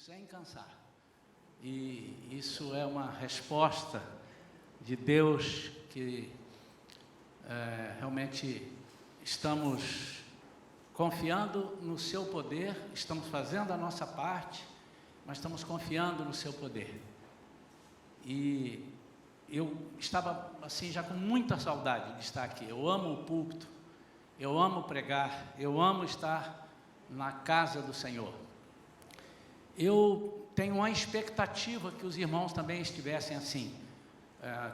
sem cansar. E isso é uma resposta de Deus que realmente estamos confiando no seu poder, estamos fazendo a nossa parte, mas estamos confiando no seu poder. E eu estava assim já com muita saudade de estar aqui. Eu amo o púlpito, eu amo pregar, eu amo estar na casa do Senhor. Eu tenho uma expectativa que os irmãos também estivessem assim,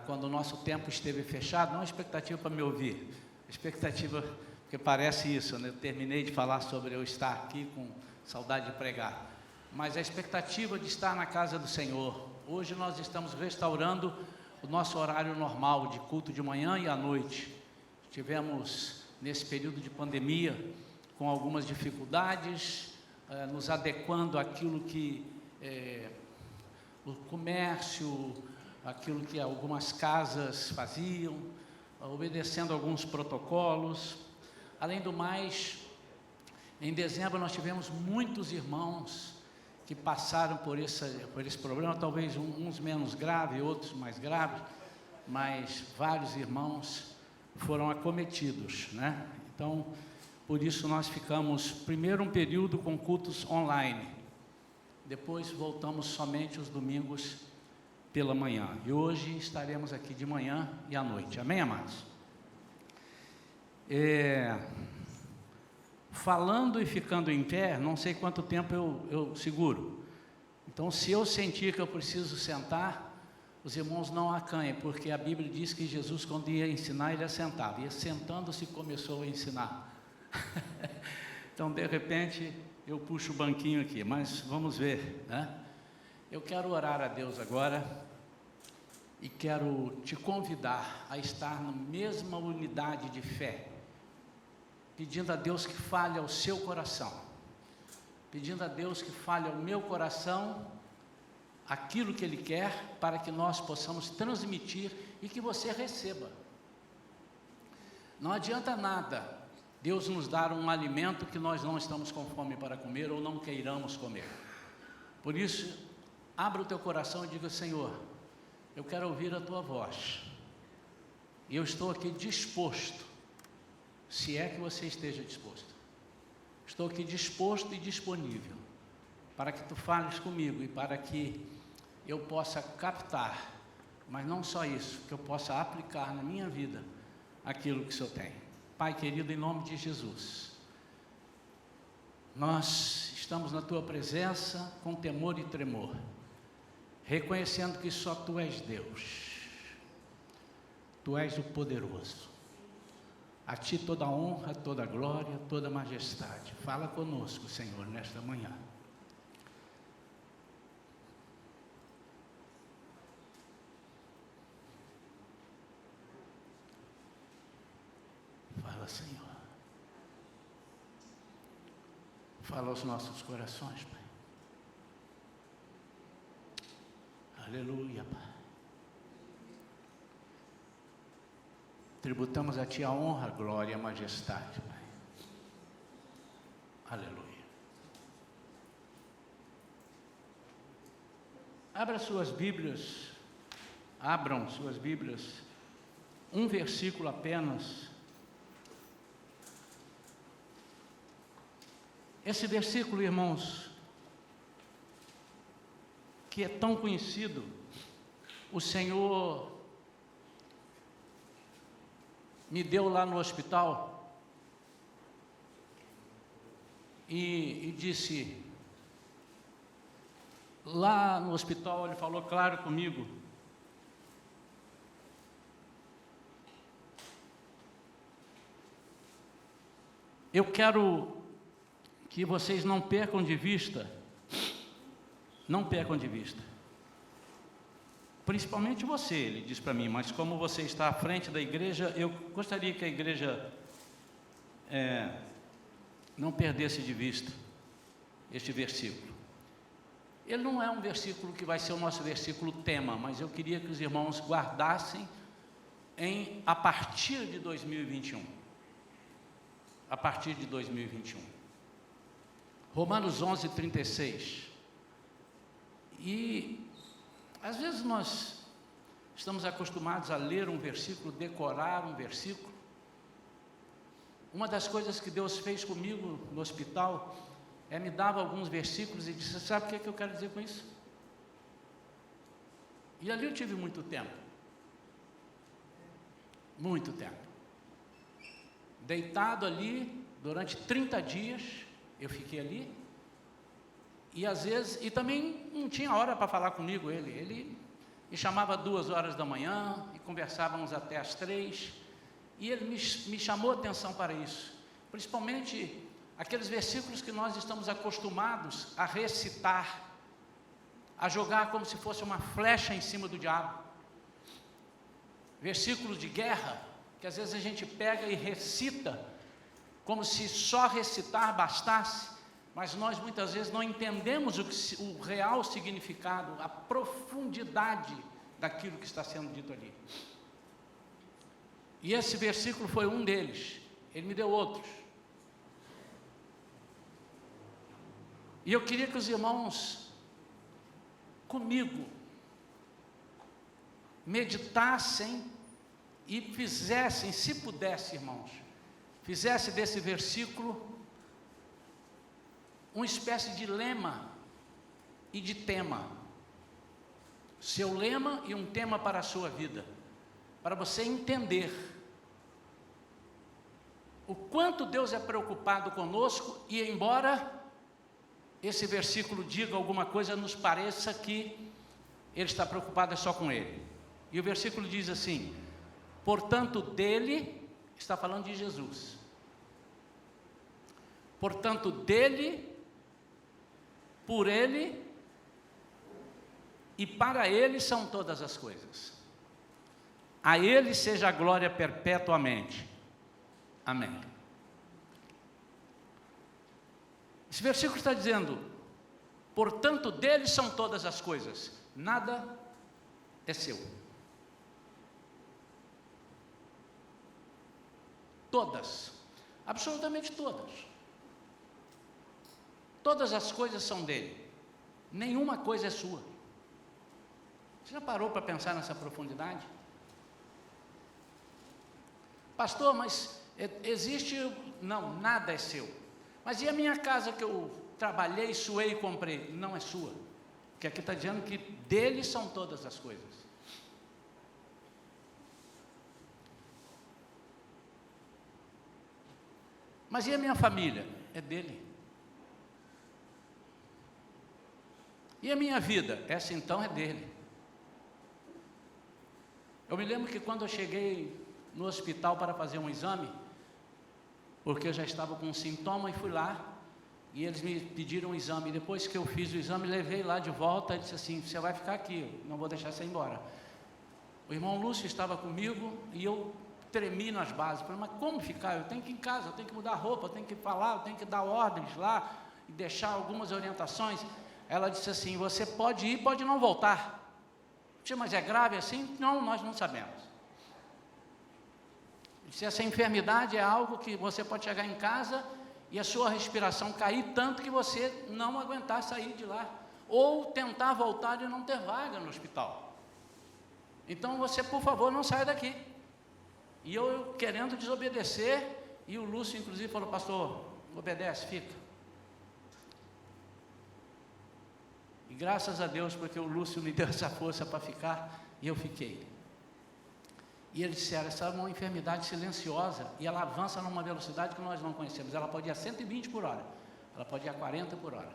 quando o nosso tempo esteve fechado, não uma expectativa para me ouvir, expectativa, porque parece isso, né? Eu terminei de falar sobre eu estar aqui com saudade de pregar, mas a expectativa de estar na casa do Senhor. Hoje nós estamos restaurando o nosso horário normal de culto de manhã e à noite. Tivemos, nesse período de pandemia, com algumas dificuldades, nos adequando àquilo que o comércio, aquilo que algumas casas faziam, obedecendo alguns protocolos. Além do mais, em dezembro nós tivemos muitos irmãos que passaram por esse problema, talvez uns menos graves, outros mais graves, mas vários irmãos foram acometidos, né? Então, por isso nós ficamos primeiro um período com cultos online, depois voltamos somente os domingos pela manhã, e hoje estaremos aqui de manhã e à noite, amém, amados? Falando e ficando em pé, não sei quanto tempo eu seguro. Então, se eu sentir que eu preciso sentar, os irmãos não acanhem, porque a Bíblia diz que Jesus, quando ia ensinar, ele assentava. E sentando-se começou a ensinar. Então, de repente, eu puxo o banquinho aqui, mas vamos ver, né? Eu quero orar a Deus agora e quero te convidar a estar na mesma unidade de fé, pedindo a Deus que fale ao seu coração, pedindo a Deus que fale ao meu coração aquilo que Ele quer, para que nós possamos transmitir e que você receba. Não adianta nada Deus nos dar um alimento que nós não estamos com fome para comer ou não queiramos comer. Por isso, abra o teu coração e diga: Senhor, eu quero ouvir a tua voz, e eu estou aqui disposto. Se é que você esteja disposto, estou aqui disposto e disponível para que tu fales comigo e para que eu possa captar, mas não só isso, que eu possa aplicar na minha vida aquilo que o Senhor tem. Pai querido, em nome de Jesus, nós estamos na tua presença com temor e tremor, reconhecendo que só tu és Deus, tu és o poderoso. A ti toda a honra, toda a glória, toda a majestade. Fala conosco, Senhor, nesta manhã. Fala, Senhor. Fala aos nossos corações, Pai. Aleluia, Pai. Tributamos a Ti a honra, a glória e a majestade, Pai. Aleluia. Abram suas Bíblias, um versículo apenas. Esse versículo, irmãos, que é tão conhecido, o Senhor me deu lá no hospital e disse, lá no hospital ele falou claro comigo, eu quero que vocês não percam de vista, principalmente você, ele diz para mim, mas como você está à frente da igreja, eu gostaria que a igreja não perdesse de vista este versículo. Ele não é um versículo que vai ser o nosso versículo tema, mas eu queria que os irmãos guardassem a partir de 2021. A partir de 2021. Romanos 11:36. E às vezes nós estamos acostumados a ler um versículo, decorar um versículo. Uma das coisas que Deus fez comigo no hospital me dava alguns versículos e disse: sabe o que eu quero dizer com isso? E ali eu tive muito tempo. Muito tempo. Deitado ali, durante 30 dias, eu fiquei ali. E às vezes, e também não tinha hora para falar comigo ele me chamava 2 horas da manhã, e conversávamos até às 3, e ele me chamou a atenção para isso. Principalmente aqueles versículos que nós estamos acostumados a recitar, a jogar como se fosse uma flecha em cima do diabo. Versículos de guerra, que às vezes a gente pega e recita, como se só recitar bastasse, mas nós muitas vezes não entendemos o real significado, a profundidade daquilo que está sendo dito ali. E esse versículo foi um deles, ele me deu outros. E eu queria que os irmãos, comigo, meditassem e fizessem, se pudesse, irmãos, fizesse desse versículo uma espécie de lema e de tema. Seu lema e um tema para a sua vida, para você entender o quanto Deus é preocupado conosco, e embora esse versículo diga alguma coisa, nos pareça que Ele está preocupado só com Ele. E o versículo diz assim: portanto dele, está falando de Jesus, portanto dele, por ele e para ele são todas as coisas. A ele seja a glória perpetuamente. Amém. Esse versículo está dizendo: portanto dele são todas as coisas, nada é seu. Todas, absolutamente todas. Todas as coisas são dele, nenhuma coisa é sua. Você já parou para pensar nessa profundidade? Pastor, mas existe... Não, nada é seu. Mas e a minha casa que eu trabalhei, suei e comprei? Não é sua. Porque aqui está dizendo que dele são todas as coisas. Mas e a minha família? É dele. E a minha vida? Essa então é dele. Eu me lembro que quando eu cheguei no hospital para fazer um exame, porque eu já estava com um sintoma, e fui lá, e eles me pediram um exame. Depois que eu fiz o exame, levei lá de volta, e disse assim: você vai ficar aqui, não vou deixar você ir embora. O irmão Lúcio estava comigo, e eu tremi nas bases. Falei: mas como ficar? Eu tenho que ir em casa, eu tenho que mudar a roupa, eu tenho que falar, eu tenho que dar ordens lá, e deixar algumas orientações. Ela disse assim: você pode ir, pode não voltar. Eu disse: mas é grave assim? Não, nós não sabemos. Eu disse: essa enfermidade é algo que você pode chegar em casa e a sua respiração cair tanto que você não aguentar sair de lá, ou tentar voltar e não ter vaga no hospital. Então você, por favor, não saia daqui. E eu querendo desobedecer, e o Lúcio inclusive falou: pastor, obedece, fica. E graças a Deus, porque o Lúcio me deu essa força para ficar, e eu fiquei. E eles disseram: essa é uma enfermidade silenciosa, e ela avança numa velocidade que nós não conhecemos. Ela pode ir a 120 por hora, ela pode ir a 40 por hora.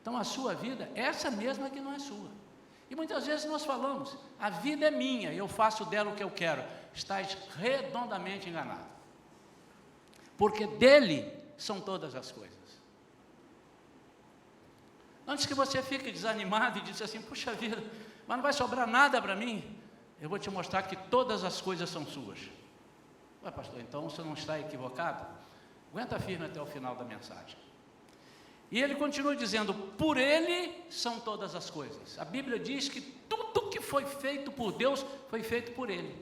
Então a sua vida, essa mesma que não é sua. E muitas vezes nós falamos: a vida é minha, eu faço dela o que eu quero. Estás redondamente enganado, porque dele são todas as coisas. Antes que você fique desanimado e diz assim: puxa vida, mas não vai sobrar nada para mim, eu vou te mostrar que todas as coisas são suas. Ué, pastor, então você não está equivocado? Aguenta firme até o final da mensagem. E ele continua dizendo: por ele são todas as coisas. A Bíblia diz que tudo que foi feito por Deus foi feito por ele.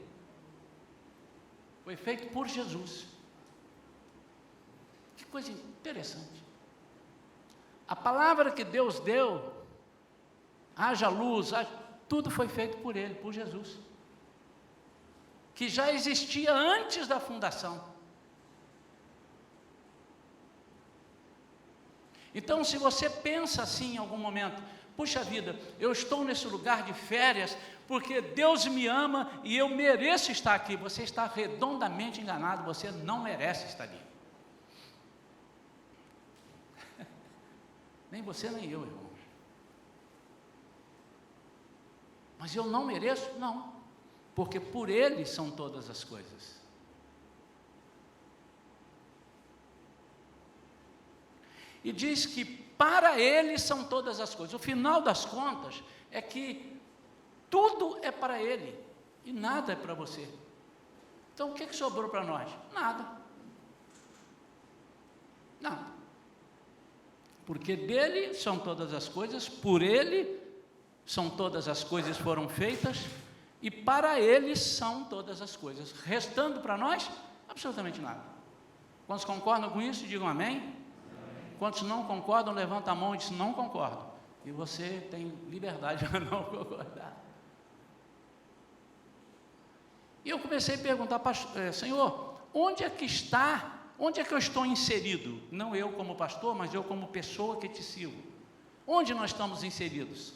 Foi feito por Jesus. Que coisa interessante. A palavra que Deus deu haja luz, tudo foi feito por Ele, por Jesus, que já existia antes da fundação. Então, se você pensa assim em algum momento, puxa vida, eu estou nesse lugar de férias porque Deus me ama e eu mereço estar aqui, você está redondamente enganado, você não merece estar ali. Nem você nem eu, irmãos. Mas eu não mereço? Não, porque por Ele são todas as coisas. E diz que para Ele são todas as coisas. O final das contas é que tudo é para Ele e nada é para você. Então o que sobrou para nós? Nada. Nada. Porque dele são todas as coisas, por Ele são todas as coisas foram feitas e para Ele são todas as coisas. Restando para nós, absolutamente nada. Quantos concordam com isso? Digam amém. Quantos não concordam, levanta a mão e diz, não concordo. E você tem liberdade para não concordar. E eu comecei a perguntar, Senhor, onde é que eu estou inserido? Não eu como pastor, mas eu como pessoa que te sigo. Onde nós estamos inseridos?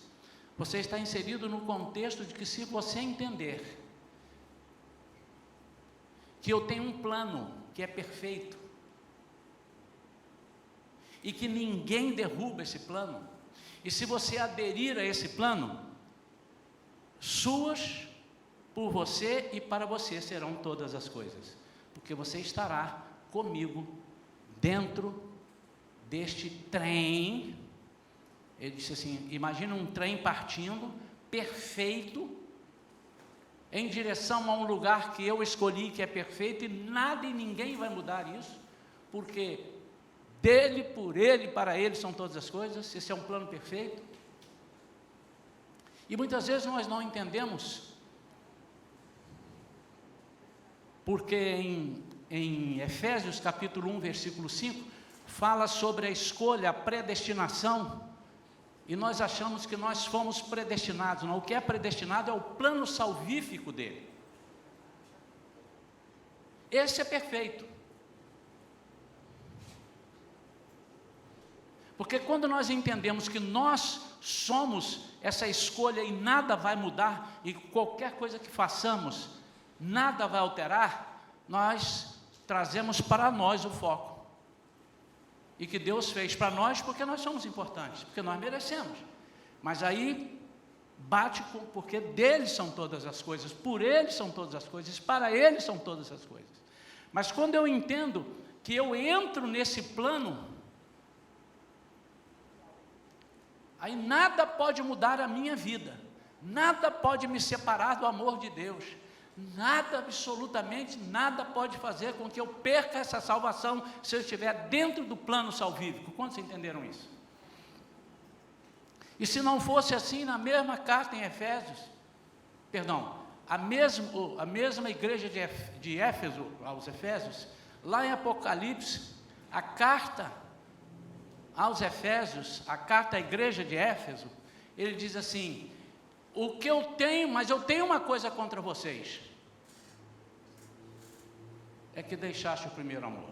Você está inserido no contexto de que se você entender que eu tenho um plano que é perfeito, e que ninguém derruba esse plano, e se você aderir a esse plano, suas, por você e para você serão todas as coisas, porque você estará comigo dentro deste trem. Ele disse assim, imagina um trem partindo, perfeito, em direção a um lugar que eu escolhi, que é perfeito, e nada e ninguém vai mudar isso, porque dele, por Ele, para Ele são todas as coisas. Esse é um plano perfeito. E muitas vezes nós não entendemos, porque em Efésios capítulo 1, versículo 5, fala sobre a escolha, a predestinação, e nós achamos que nós fomos predestinados. Não, o que é predestinado é o plano salvífico dele. Esse é perfeito. Porque quando nós entendemos que nós somos essa escolha e nada vai mudar, e qualquer coisa que façamos, nada vai alterar, nós trazemos para nós o foco. E que Deus fez para nós porque nós somos importantes, porque nós merecemos. Mas aí bate com, porque dele são todas as coisas, por Ele são todas as coisas, para Ele são todas as coisas. Mas quando eu entendo que eu entro nesse plano, aí nada pode mudar a minha vida, nada pode me separar do amor de Deus, nada, absolutamente nada pode fazer com que eu perca essa salvação, se eu estiver dentro do plano salvífico. Quantos entenderam isso? E se não fosse assim, na mesma carta em Efésios, a mesma igreja de Éfeso, aos Efésios, lá em Apocalipse, a carta aos Efésios, a carta à igreja de Éfeso, ele diz assim, o que eu tenho, mas eu tenho uma coisa contra vocês, é que deixaste o primeiro amor.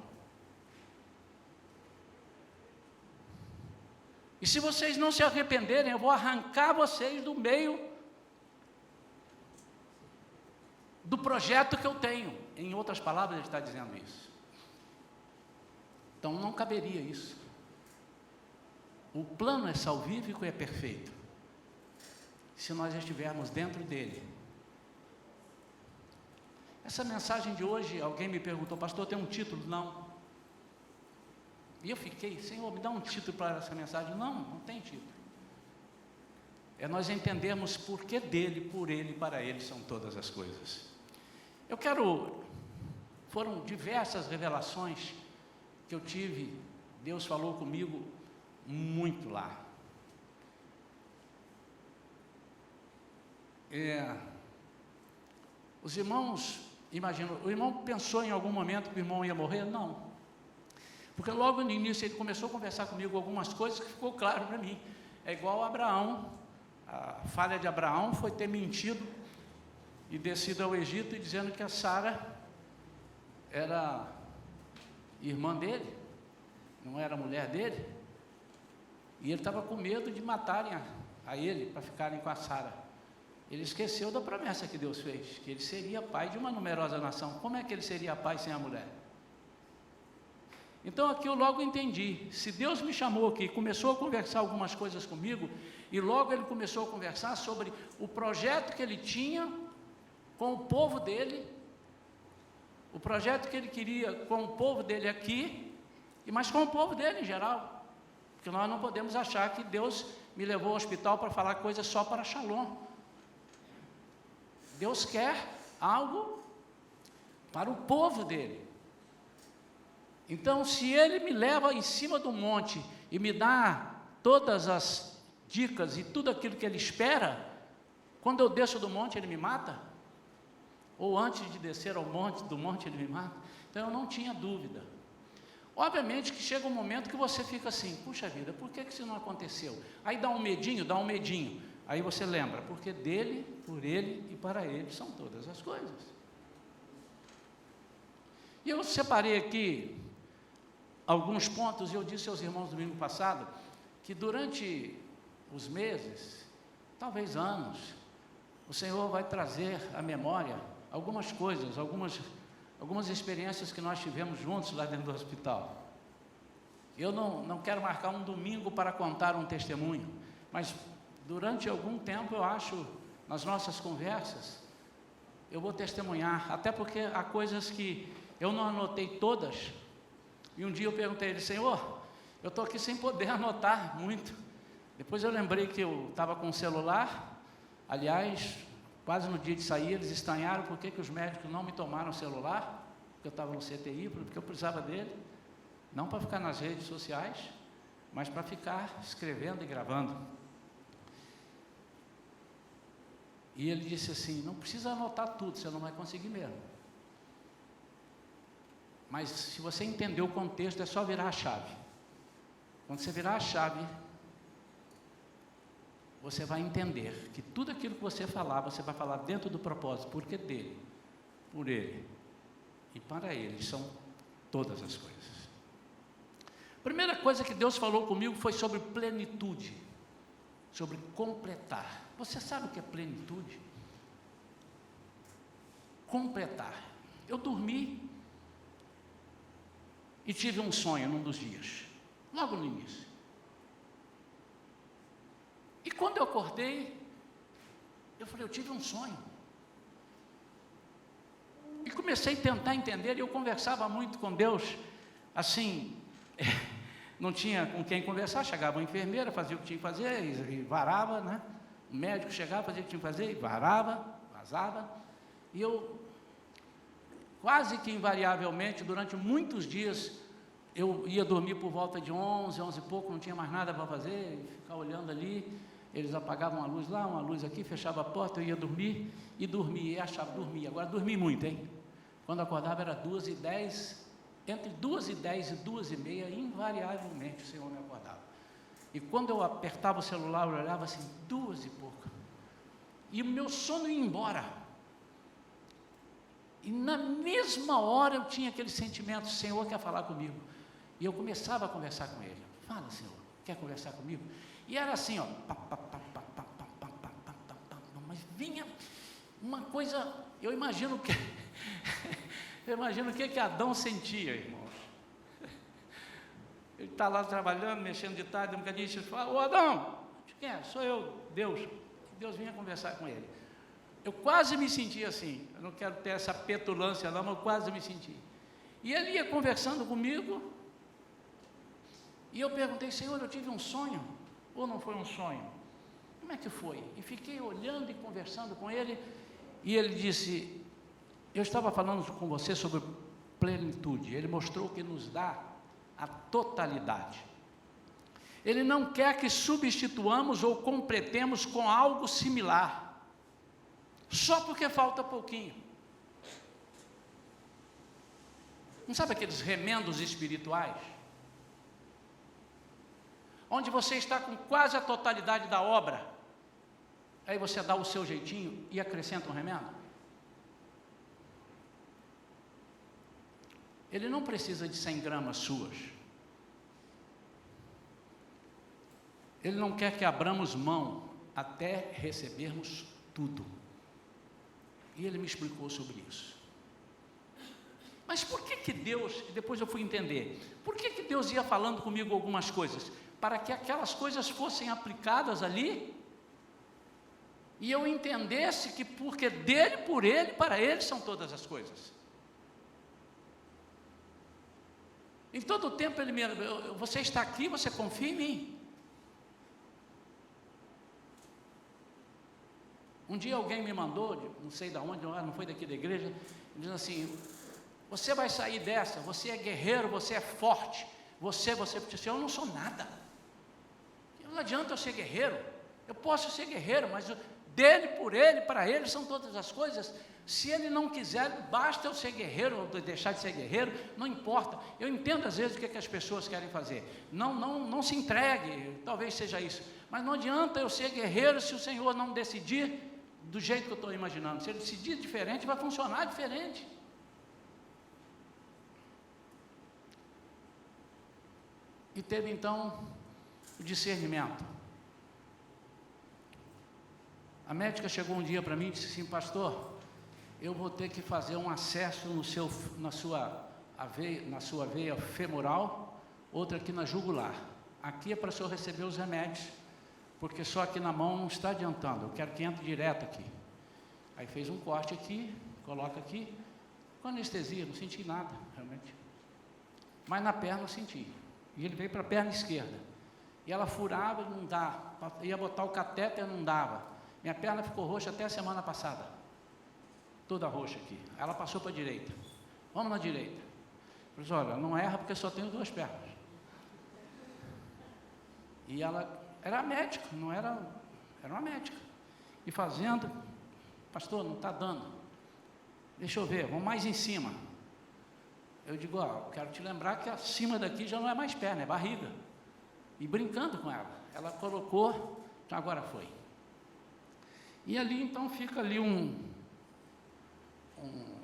E se vocês não se arrependerem, eu vou arrancar vocês do meio do projeto que eu tenho. Em outras palavras, ele está dizendo isso. Então não caberia isso. O plano é salvífico e é perfeito, se nós estivermos dentro dele. Essa mensagem de hoje, alguém me perguntou, pastor, tem um título? Não. E eu fiquei, Senhor, me dá um título para essa mensagem. Não, não tem título. É nós entendermos por que dele, por ele e para ele são todas as coisas. Foram diversas revelações que eu tive, Deus falou comigo muito lá. Os irmãos, imagino, o irmão pensou em algum momento que o irmão ia morrer? Não. Porque logo no início ele começou a conversar comigo algumas coisas que ficou claro para mim. É igual Abraão, A falha de Abraão foi ter mentido e descido ao Egito e dizendo que a Sara era irmã dele, não era mulher dele, e ele estava com medo de matarem a ele para ficarem com a Sara. Ele esqueceu da promessa que Deus fez, que ele seria pai de uma numerosa nação. Como é que ele seria pai sem a mulher? Então aqui eu logo entendi, se Deus me chamou aqui, começou a conversar algumas coisas comigo, e logo ele começou a conversar sobre o projeto que ele tinha com o povo dele, o projeto que ele queria com o povo dele aqui, mas com o povo dele em geral, porque nós não podemos achar que Deus me levou ao hospital para falar coisas só para Shalom. Deus quer algo para o povo dele. Então, se ele me leva em cima do monte e me dá todas as dicas e tudo aquilo que ele espera, quando eu desço do monte ele me mata? Ou antes de descer do monte ele me mata? Então eu não tinha dúvida. Obviamente que chega um momento que você fica assim, puxa vida, por que isso não aconteceu? Aí dá um medinho. Aí você lembra, porque dele, por ele e para ele são todas as coisas. E eu separei aqui alguns pontos, e eu disse aos irmãos domingo passado, que durante os meses, talvez anos, o Senhor vai trazer à memória algumas coisas, algumas experiências que nós tivemos juntos lá dentro do hospital. Eu não quero marcar um domingo para contar um testemunho, mas durante algum tempo eu acho, nas nossas conversas, eu vou testemunhar, até porque há coisas que eu não anotei todas, e um dia eu perguntei a ele, Senhor, eu estou aqui sem poder anotar muito. Depois eu lembrei que eu estava com o celular, aliás, quase no dia de sair, eles estranharam por que os médicos não me tomaram o celular, porque eu estava no CTI, porque eu precisava dele, não para ficar nas redes sociais, mas para ficar escrevendo e gravando. E ele disse assim, não precisa anotar tudo, você não vai conseguir mesmo. Mas se você entender o contexto, é só virar a chave. Quando você virar a chave, você vai entender que tudo aquilo que você falar, você vai falar dentro do propósito, porque dele, por ele e para ele são todas as coisas. A primeira coisa que Deus falou comigo foi sobre plenitude, sobre completar. Você sabe o que é plenitude? Completar. Eu dormi e tive um sonho num dos dias, logo no início. E quando eu acordei, eu falei, eu tive um sonho. E comecei a tentar entender, e eu conversava muito com Deus, assim, não tinha com quem conversar, chegava uma enfermeira, fazia o que tinha que fazer, e varava, né? O médico chegava, fazia o que tinha que fazer, e varava, vazava, e eu, quase que invariavelmente, durante muitos dias, eu ia dormir por volta de 11 e pouco, não tinha mais nada para fazer, ficar olhando ali, eles apagavam a luz lá, uma luz aqui, fechava a porta, eu ia dormir, e dormia, e achava, dormia, agora dormi muito, hein? Quando acordava era 2h10, entre 2h10 e 2h30, invariavelmente o Senhor me acordava. E quando eu apertava o celular, eu olhava assim, 2 e pouco, e o meu sono ia embora, e na mesma hora eu tinha aquele sentimento, o Senhor quer falar comigo, e eu começava a conversar com Ele, fala Senhor, quer conversar comigo? E era assim, ó, mas vinha uma coisa, eu imagino que Adão sentia, irmãos. Ele está lá trabalhando, mexendo de tarde, um bocadinho, e fala, ô Adão, quem é? Sou eu, Deus. Deus vinha conversar com ele. Eu quase me senti assim, eu não quero ter essa petulância não, mas eu quase me senti. E ele ia conversando comigo, e eu perguntei, Senhor, eu tive um sonho, ou não foi um sonho? Como é que foi? E fiquei olhando e conversando com ele, e ele disse, eu estava falando com você sobre plenitude, ele mostrou que nos dá a totalidade. Ele não quer que substituamos ou completemos com algo similar, só porque falta pouquinho. Não sabe aqueles remendos espirituais? Onde você está com quase a totalidade da obra, aí você dá o seu jeitinho e acrescenta um remédio? Ele não precisa de 100 gramas suas. Ele não quer que abramos mão até recebermos tudo. E ele me explicou sobre isso. Mas por que Deus, depois eu fui entender, por que Deus ia falando comigo algumas coisas? Para que aquelas coisas fossem aplicadas ali, e eu entendesse que porque dele, por ele, para ele são todas as coisas. Em todo o tempo ele me, você está aqui, você confia em mim. Um dia alguém me mandou, não sei de onde, não foi daqui da igreja, dizendo assim: você vai sair dessa, você é guerreiro, você é forte, você disse, eu não sou nada. Não adianta eu ser guerreiro, eu posso ser guerreiro, mas dele, por ele, para ele são todas as coisas. Se ele não quiser, basta eu ser guerreiro ou deixar de ser guerreiro, não importa. Eu entendo às vezes o que as pessoas querem fazer. Não se entregue, talvez seja isso. Mas não adianta eu ser guerreiro se o Senhor não decidir do jeito que eu estou imaginando. Se ele decidir diferente, vai funcionar diferente. E teve então o discernimento. A médica chegou um dia para mim e disse assim: pastor, eu vou ter que fazer um acesso na sua veia femoral, outra aqui na jugular. Aqui é para o senhor receber os remédios, porque só aqui na mão não está adiantando, eu quero que entre direto aqui. Aí fez um corte aqui, coloca aqui, com anestesia, não senti nada, realmente. Mas na perna eu senti. E ele veio para a perna esquerda. E ela furava, não dá. Ia botar o catéter, não dava. Minha perna ficou roxa até a semana passada. Toda roxa aqui. Ela passou para a direita. Vamos na direita. Eu disse, olha, não erra porque só tenho 2 pernas. E ela era médica, não era uma médica. E fazendo, pastor, não está dando. Deixa eu ver, vamos mais em cima. Eu digo, ó, quero te lembrar que acima daqui já não é mais perna, é barriga. E brincando com ela, ela colocou, então agora foi. E ali então fica ali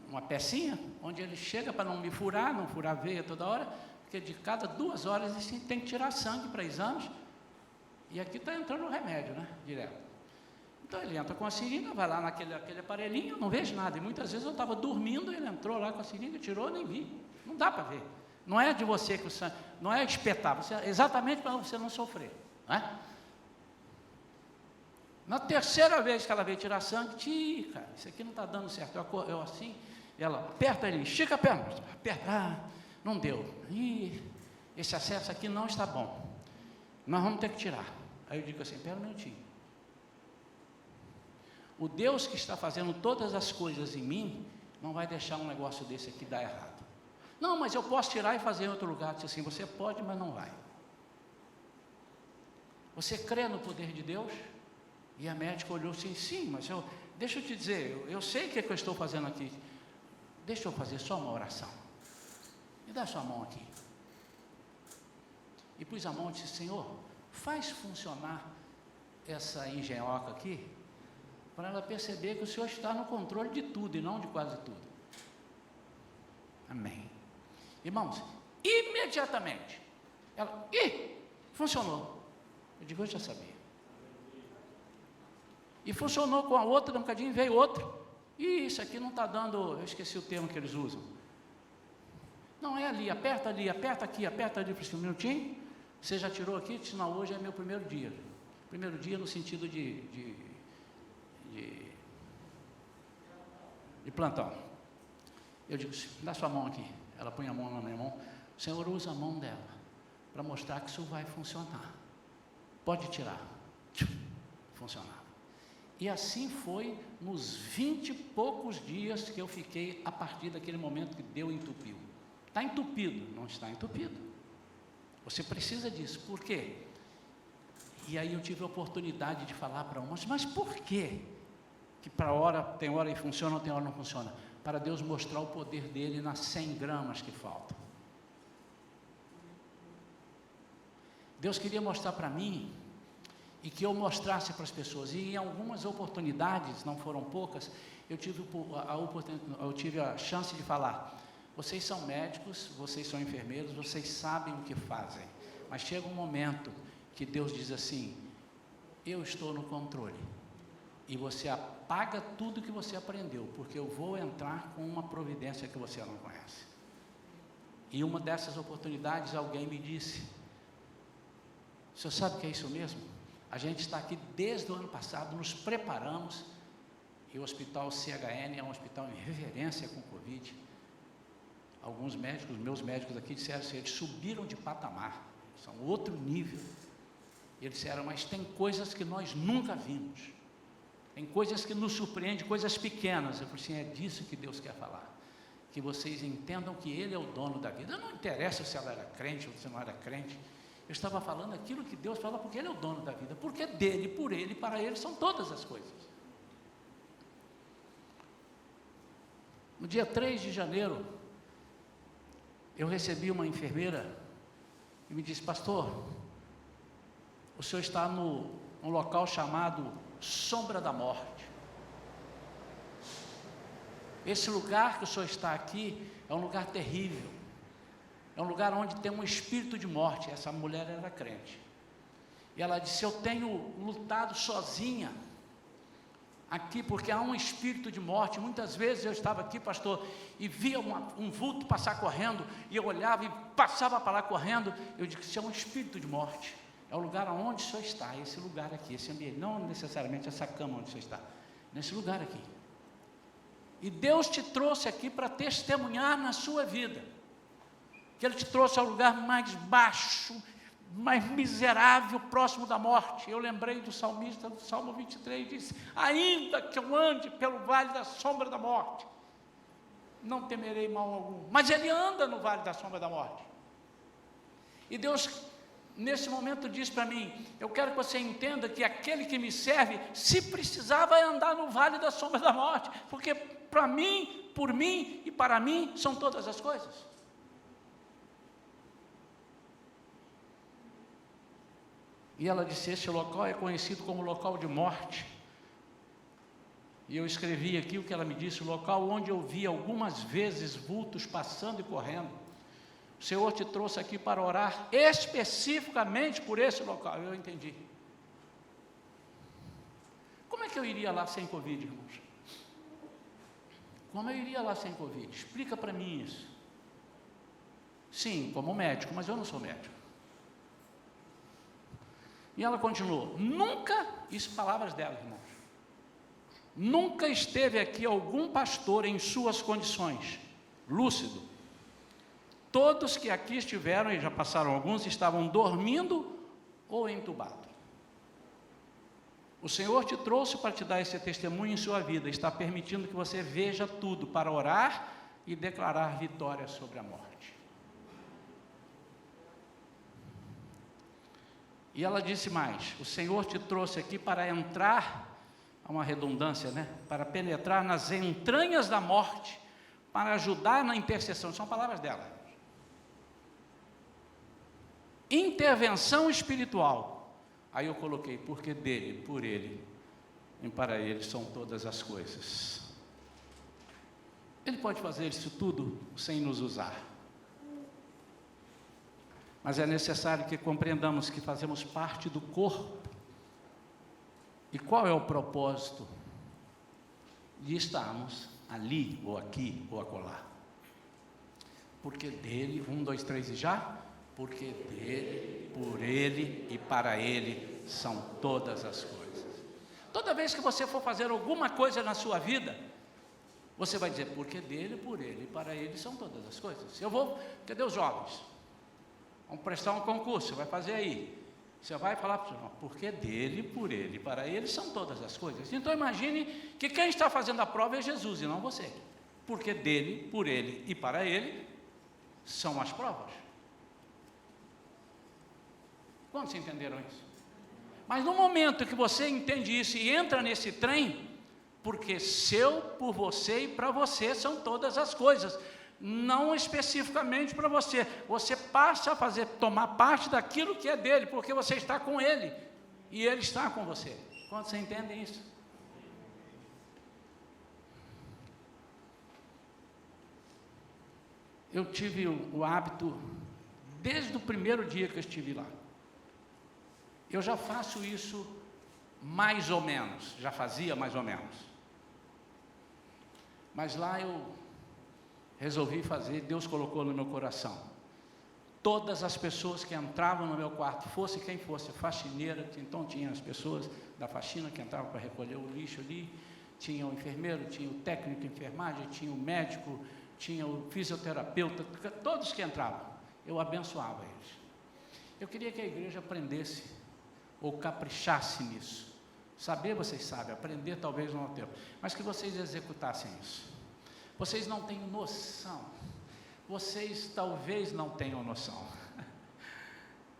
uma pecinha, onde ele chega para não me furar, não furar a veia toda hora, porque de cada 2 horas ele tem que tirar sangue para exames, e aqui está entrando o remédio, né, direto. Então ele entra com a seringa, vai lá naquele aparelhinho, não vejo nada, e muitas vezes eu estava dormindo, ele entrou lá com a seringa, tirou, nem vi, não dá para ver. Não é de você que o sangue, não é espetar, exatamente para você não sofrer, né? Na 3ª vez que ela veio tirar sangue, cara, isso aqui não está dando certo. Eu assim, ela aperta ele, estica a perna, aperta, não deu. Esse acesso aqui não está bom. Nós vamos ter que tirar. Aí eu digo assim, espera um minutinho. O Deus que está fazendo todas as coisas em mim, não vai deixar um negócio desse aqui dar errado. Não, mas eu posso tirar e fazer em outro lugar. Disse assim, você pode, mas não vai. Você crê no poder de Deus? E a médica olhou assim, sim, mas deixa eu te dizer, eu sei o que eu estou fazendo aqui. Deixa eu fazer só uma oração. Me dá sua mão aqui. E pus a mão e disse, Senhor, faz funcionar essa engenhoca aqui, para ela perceber que o Senhor está no controle de tudo e não de quase tudo. Amém. Irmãos, imediatamente, ela, funcionou. Eu digo, eu já sabia. E funcionou com a outra, um bocadinho veio outra. E isso aqui não está dando, eu esqueci o termo que eles usam. Não é ali, aperta aqui, aperta ali, por um minutinho. Você já tirou aqui? Disse, não, hoje é meu primeiro dia. Primeiro dia no sentido de plantão. Eu digo, dá sua mão aqui. Ela põe a mão na minha mão. O Senhor usa a mão dela para mostrar que isso vai funcionar. Pode tirar. Funcionava. E assim foi nos 20 e poucos dias que eu fiquei a partir daquele momento que Deus entupiu. Está entupido? Não está entupido. Você precisa disso. Por quê? E aí eu tive a oportunidade de falar para umas, mas por quê? Que para hora, tem hora que funciona, tem hora que não funciona. Para Deus mostrar o poder dele nas 100 gramas que faltam. Deus queria mostrar para mim e que eu mostrasse para as pessoas. E em algumas oportunidades, não foram poucas, eu tive a chance de falar: vocês são médicos, vocês são enfermeiros, vocês sabem o que fazem, mas chega um momento que Deus diz assim: eu estou no controle, e você apaga tudo que você aprendeu, porque eu vou entrar com uma providência que você não conhece. E uma dessas oportunidades, alguém me disse: o senhor sabe o que é isso mesmo? A gente está aqui desde o ano passado, nos preparamos, e o hospital CHN é um hospital em referência com Covid. Alguns médicos, meus médicos aqui, disseram assim: eles subiram de patamar, são outro nível. E eles disseram: mas tem coisas que nós nunca vimos, tem coisas que nos surpreendem, coisas pequenas. Eu falei assim: é disso que Deus quer falar, que vocês entendam que Ele é o dono da vida. Não interessa se ela era crente ou se não era crente, eu estava falando aquilo que Deus fala, porque Ele é o dono da vida, porque dele, por Ele, para Ele são todas as coisas. No dia 3 de janeiro, eu recebi uma enfermeira e me disse: pastor, o senhor está num local chamado Sombra da Morte. Esse lugar que o senhor está aqui é um lugar terrível, é um lugar onde tem um espírito de morte. Essa mulher era crente, e ela disse: eu tenho lutado sozinha aqui, porque há um espírito de morte. Muitas vezes eu estava aqui, pastor, e via um vulto passar correndo, e eu olhava e passava para lá correndo. Eu disse: isso é um espírito de morte, é o lugar onde o senhor está, esse lugar aqui, esse ambiente, não necessariamente essa cama onde o senhor está, nesse lugar aqui. E Deus te trouxe aqui para testemunhar na sua vida, que Ele te trouxe ao lugar mais baixo, mais miserável, próximo da morte. Eu lembrei do salmista, do Salmo 23, disse: ainda que eu ande pelo vale da sombra da morte, não temerei mal algum. Mas ele anda no vale da sombra da morte. E Deus, nesse momento, diz para mim: eu quero que você entenda que aquele que me serve, se precisar, vai andar no vale da sombra da morte, porque para mim, por mim e para mim são todas as coisas. E ela disse: esse local é conhecido como local de morte. E eu escrevi aqui o que ela me disse: o local onde eu vi algumas vezes vultos passando e correndo. O Senhor te trouxe aqui para orar especificamente por esse local. Eu entendi. Como é que eu iria lá sem Covid, irmãos? Como eu iria lá sem Covid? Explica para mim isso. Sim, como médico, mas eu não sou médico. E ela continuou: nunca, isso palavras dela, irmãos, nunca esteve aqui algum pastor em suas condições, lúcido. Todos que aqui estiveram, e já passaram alguns, estavam dormindo ou entubados. O Senhor te trouxe para te dar esse testemunho em sua vida, está permitindo que você veja tudo para orar e declarar vitória sobre a morte. E ela disse mais: o Senhor te trouxe aqui para entrar, há uma redundância, né? Para penetrar nas entranhas da morte, para ajudar na intercessão. São palavras dela. Intervenção espiritual. Aí eu coloquei: porque dele, por ele e para ele são todas as coisas. Ele pode fazer isso tudo sem nos usar. Mas é necessário que compreendamos que fazemos parte do corpo. E qual é o propósito de estarmos ali, ou aqui, ou acolá? Porque dele, 1, 2, 3 e já? Porque dele, por ele e para ele são todas as coisas. Toda vez que você for fazer alguma coisa na sua vida, você vai dizer: porque dele, por ele e para ele são todas as coisas. Cadê os jovens? Vamos prestar um concurso, você vai fazer aí. Você vai falar para o senhor: porque dele, por ele e para ele são todas as coisas. Então imagine que quem está fazendo a prova é Jesus e não você. Porque dele, por ele e para ele são as provas. Quantos entenderam isso? Mas no momento que você entende isso e entra nesse trem, porque seu, por você e para você são todas as coisas, não especificamente para você, você passa a tomar parte daquilo que é dele, porque você está com ele. e Ele está com você. Quantos entendem isso? Eu tive o hábito, desde o primeiro dia que eu estive lá, eu já faço isso mais ou menos, já fazia mais ou menos, mas lá eu resolvi fazer, Deus colocou no meu coração. Todas as pessoas que entravam no meu quarto, fosse quem fosse, faxineira, então tinha as pessoas da faxina que entravam para recolher o lixo ali, tinha o enfermeiro, tinha o técnico de enfermagem, tinha o médico, tinha o fisioterapeuta, todos que entravam, eu abençoava eles. Eu queria que a igreja aprendesse, ou caprichasse nisso. Saber, vocês sabem, aprender talvez não é o tempo, mas que vocês executassem isso. Vocês não têm noção, vocês talvez não tenham noção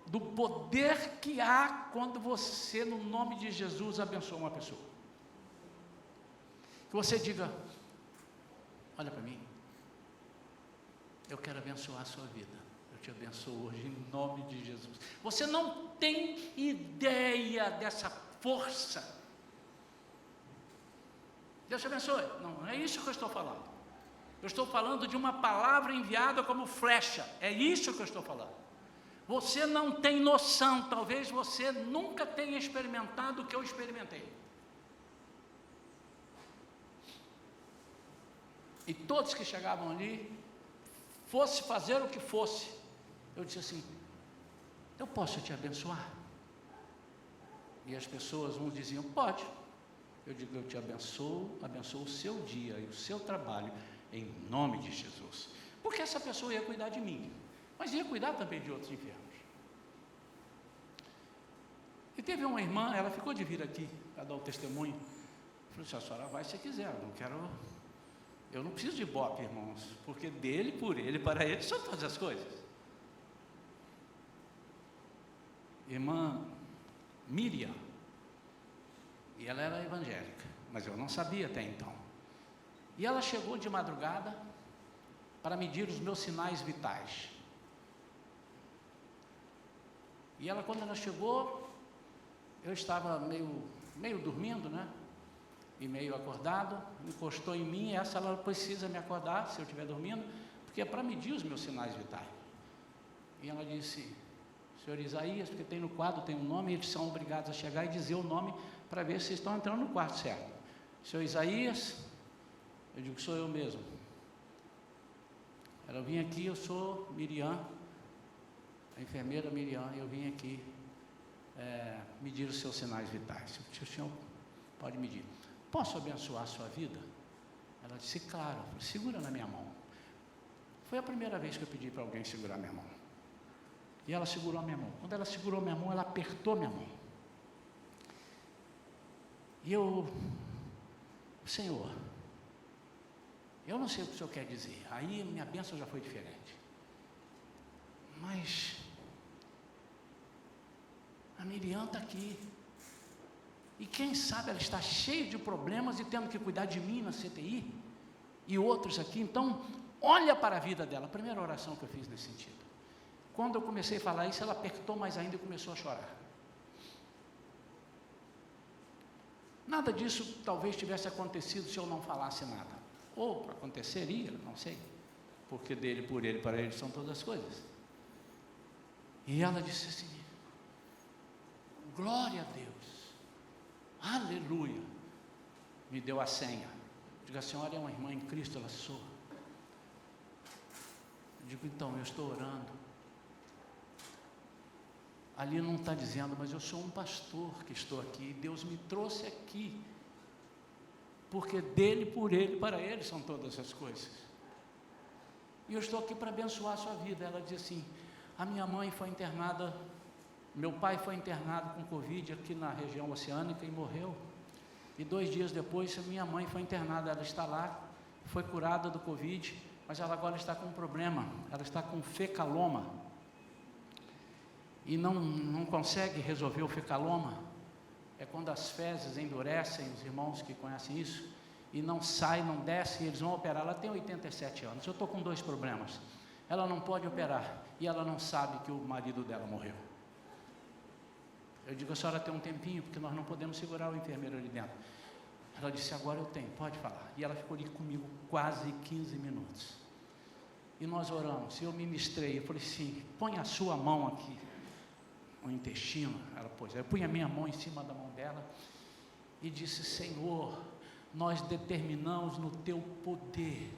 do poder que há quando você, no nome de Jesus, abençoa uma pessoa. Que você diga: olha para mim, eu quero abençoar a sua vida, eu te abençoo hoje em nome de Jesus. Você não tem ideia dessa força. Deus te abençoe. Não é isso que eu estou falando. Eu estou falando de uma palavra enviada como flecha. É isso que eu estou falando. Você não tem noção, talvez você nunca tenha experimentado o que eu experimentei. E todos que chegavam ali, fosse fazer o que fosse, eu disse assim: eu posso te abençoar? E as pessoas, uns diziam: pode. Eu digo: eu te abençoo, abençoo o seu dia e o seu trabalho, em nome de Jesus. Porque essa pessoa ia cuidar de mim, mas ia cuidar também de outros enfermos. E teve uma irmã, ela ficou de vir aqui para dar o testemunho. Eu falei: a senhora vai se quiser, eu não preciso de ibope, irmãos, porque dele, por ele, para ele, são todas as coisas. Irmã Miriam, e ela era evangélica, mas eu não sabia até então. E ela chegou de madrugada para medir os meus sinais vitais. E ela, quando ela chegou, eu estava meio dormindo, né? E meio acordado, encostou em mim. Essa ela precisa me acordar se eu estiver dormindo, porque é para medir os meus sinais vitais. E ela disse: senhor Isaías, porque tem no quadro, tem um nome, eles são obrigados a chegar e dizer o nome para ver se estão entrando no quarto certo. Senhor Isaías, eu digo: sou eu mesmo. Ela: eu vim aqui, eu sou Miriam, a enfermeira Miriam, eu vim aqui medir os seus sinais vitais. O senhor pode medir. Posso abençoar a sua vida? Ela disse: claro. Eu falei: segura na minha mão. Foi a primeira vez que eu pedi para alguém segurar minha mão. E ela segurou a minha mão. Quando ela segurou minha mão, ela apertou minha mão. E eu: Senhor, eu não sei o que o senhor quer dizer. Aí minha bênção já foi diferente. Mas a Miriam está aqui. E quem sabe ela está cheia de problemas e tendo que cuidar de mim na CTI. E outros aqui. Então, olha para a vida dela. A primeira oração que eu fiz nesse sentido. Quando eu comecei a falar isso, ela apertou mais ainda e começou a chorar. Nada disso talvez tivesse acontecido se eu não falasse nada. Ou aconteceria, não sei. Porque dele, por ele, para ele são todas as coisas. E ela disse assim: glória a Deus. Aleluia. Me deu a senha. Diga: a senhora é uma irmã em Cristo? Ela: sou. Eu digo: então, eu estou orando. Ali não está dizendo, mas eu sou um pastor que estou aqui. Deus me trouxe aqui. Porque dele, por ele, para ele são todas as coisas. E eu estou aqui para abençoar a sua vida. Ela diz assim: a minha mãe foi internada, meu pai foi internado com Covid aqui na região oceânica e morreu. E 2 dias depois, minha mãe foi internada. Ela está lá, foi curada do Covid, mas ela agora está com um problema. Ela está com fecaloma. E não consegue resolver o fecaloma. É quando as fezes endurecem, os irmãos que conhecem isso, e não sai, não desce, e eles vão operar. Ela tem 87 anos, eu estou com 2 problemas. Ela não pode operar, e ela não sabe que o marido dela morreu. Eu digo, a senhora tem um tempinho, porque nós não podemos segurar o enfermeiro ali dentro. Ela disse, agora eu tenho, pode falar. E ela ficou ali comigo quase 15 minutos. E nós oramos, eu ministrei, eu falei assim, põe a sua mão aqui, no intestino. Ela pôs, eu punha a minha mão em cima da mão dela e disse, Senhor, nós determinamos no teu poder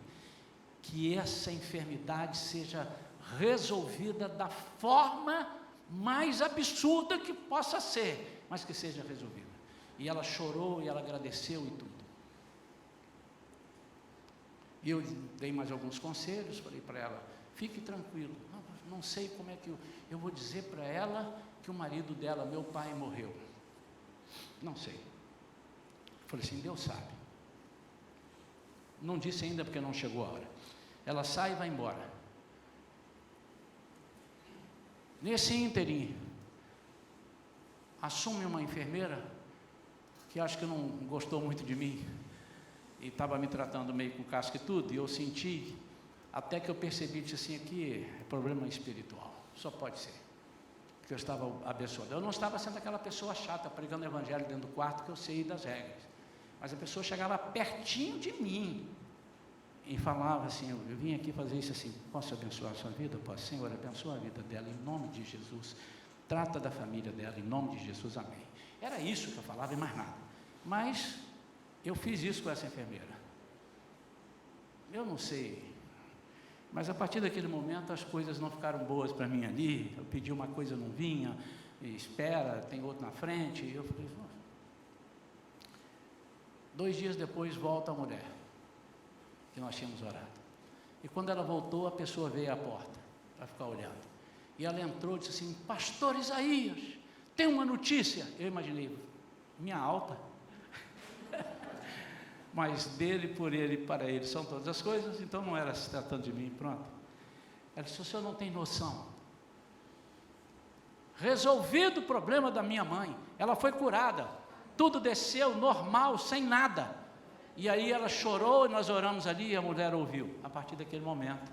que essa enfermidade seja resolvida da forma mais absurda que possa ser, mas que seja resolvida. E ela chorou e ela agradeceu e tudo. E eu dei mais alguns conselhos, falei para ela, fique tranquilo, não sei como é que eu vou dizer para ela que o marido dela, meu pai, morreu. Não sei. Falei assim, Deus sabe. Não disse ainda porque não chegou a hora. Ela sai e vai embora. Nesse ínterim, assume uma enfermeira que acho que não gostou muito de mim e estava me tratando meio com casca e tudo, e eu senti, até que eu percebi, disse assim, aqui é problema espiritual, só pode ser, que eu estava abençoado. Eu não estava sendo aquela pessoa chata, pregando o evangelho dentro do quarto, que eu sei das regras, mas a pessoa chegava pertinho de mim, e falava assim, eu vim aqui fazer isso assim, posso abençoar a sua vida? Posso, Senhor, abençoa a vida dela, em nome de Jesus, trata da família dela, em nome de Jesus, amém. Era isso que eu falava e mais nada, mas eu fiz isso com essa enfermeira, eu não sei, mas a partir daquele momento as coisas não ficaram boas para mim ali, eu pedi uma coisa, não vinha, espera, tem outro na frente, e eu falei, 2 dias depois volta a mulher, que nós tínhamos orado, e quando ela voltou, a pessoa veio à porta, para ficar olhando, e ela entrou e disse assim, pastor Isaías, tem uma notícia. Eu imaginei, minha alta, mas dele, por ele e para ele são todas as coisas, então não era se tratando de mim, pronto. Ela disse, o senhor não tem noção, resolvido o problema da minha mãe, ela foi curada, tudo desceu normal, sem nada. E aí ela chorou, e nós oramos ali, e a mulher ouviu. A partir daquele momento,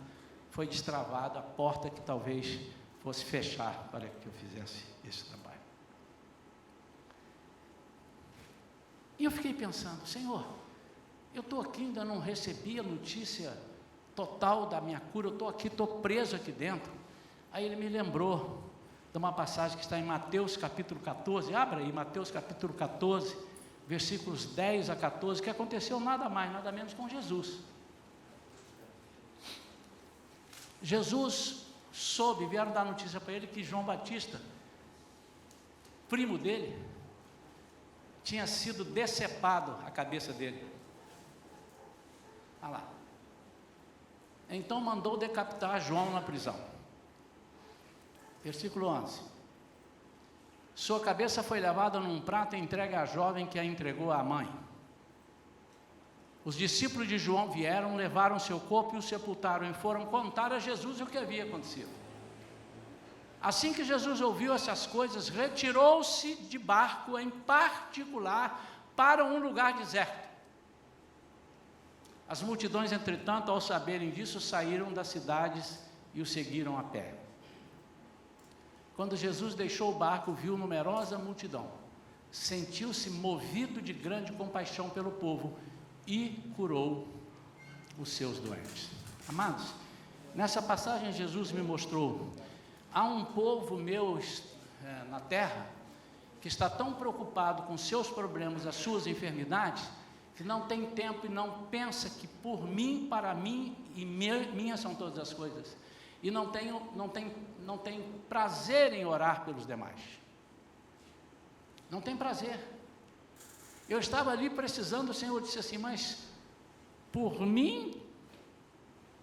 foi destravada a porta que talvez fosse fechar para que eu fizesse esse trabalho. E eu fiquei pensando, Senhor, eu estou aqui, ainda não recebi a notícia total da minha cura, eu estou aqui, estou preso aqui dentro. Aí ele me lembrou de uma passagem que está em Mateus capítulo 14, abra aí, Mateus capítulo 14, versículos 10 a 14, que aconteceu nada mais, nada menos com Jesus. Jesus soube, vieram dar notícia para ele que João Batista, primo dele, tinha sido decepado a cabeça dele. Olha lá. Então mandou decapitar João na prisão. Versículo 11. Sua cabeça foi levada num prato e entregue à jovem que a entregou à mãe. Os discípulos de João vieram, levaram seu corpo e o sepultaram, e foram contar a Jesus o que havia acontecido. Assim que Jesus ouviu essas coisas, retirou-se de barco, em particular, para um lugar deserto. As multidões, entretanto, ao saberem disso, saíram das cidades e o seguiram a pé. Quando Jesus deixou o barco, viu numerosa multidão, sentiu-se movido de grande compaixão pelo povo e curou os seus doentes. Amados, nessa passagem Jesus me mostrou, há um povo meu na terra, que está tão preocupado com seus problemas, as suas enfermidades, que não tem tempo e não pensa que por mim, para mim e minhas são todas as coisas, e não tem prazer em orar pelos demais, não tem prazer. Eu estava ali precisando, o Senhor disse assim, mas por mim,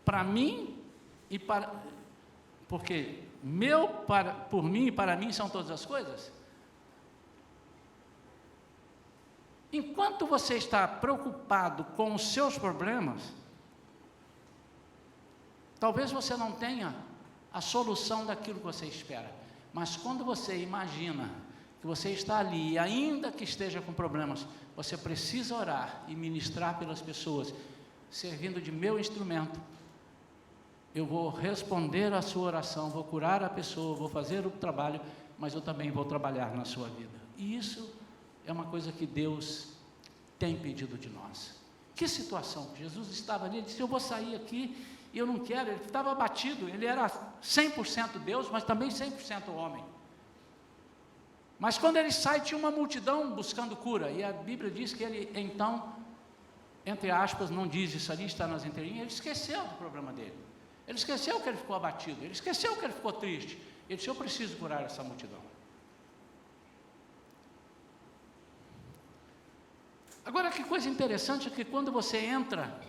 para mim e para, porque por mim e para mim são todas as coisas. Enquanto você está preocupado com os seus problemas, talvez você não tenha a solução daquilo que você espera, mas quando você imagina que você está ali, e ainda que esteja com problemas, você precisa orar e ministrar pelas pessoas, servindo de meu instrumento, eu vou responder a sua oração, vou curar a pessoa, vou fazer o trabalho, mas eu também vou trabalhar na sua vida. E isso é uma coisa que Deus tem pedido de nós. Que situação? Jesus estava ali, ele disse, eu vou sair aqui, e eu não quero. Ele estava abatido, ele era 100% Deus, mas também 100% homem. Mas quando ele sai, tinha uma multidão buscando cura, e a Bíblia diz que ele, então, entre aspas, não diz isso ali, está nas entrelinhas, ele esqueceu do problema dele. Ele esqueceu que ele ficou abatido, ele esqueceu que ele ficou triste. Ele disse, eu preciso curar essa multidão. Agora, que coisa interessante é que quando você entra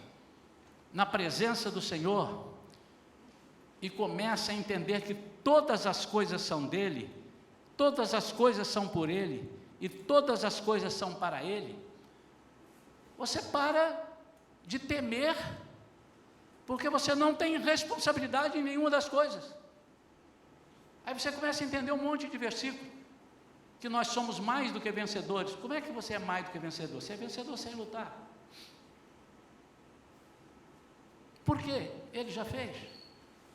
na presença do Senhor e começa a entender que todas as coisas são dele, todas as coisas são por ele e todas as coisas são para ele, você para de temer, porque você não tem responsabilidade em nenhuma das coisas. Aí você começa a entender um monte de versículo, que nós somos mais do que vencedores. Como é que você é mais do que vencedor? Você é vencedor sem lutar. Por quê? Ele já fez,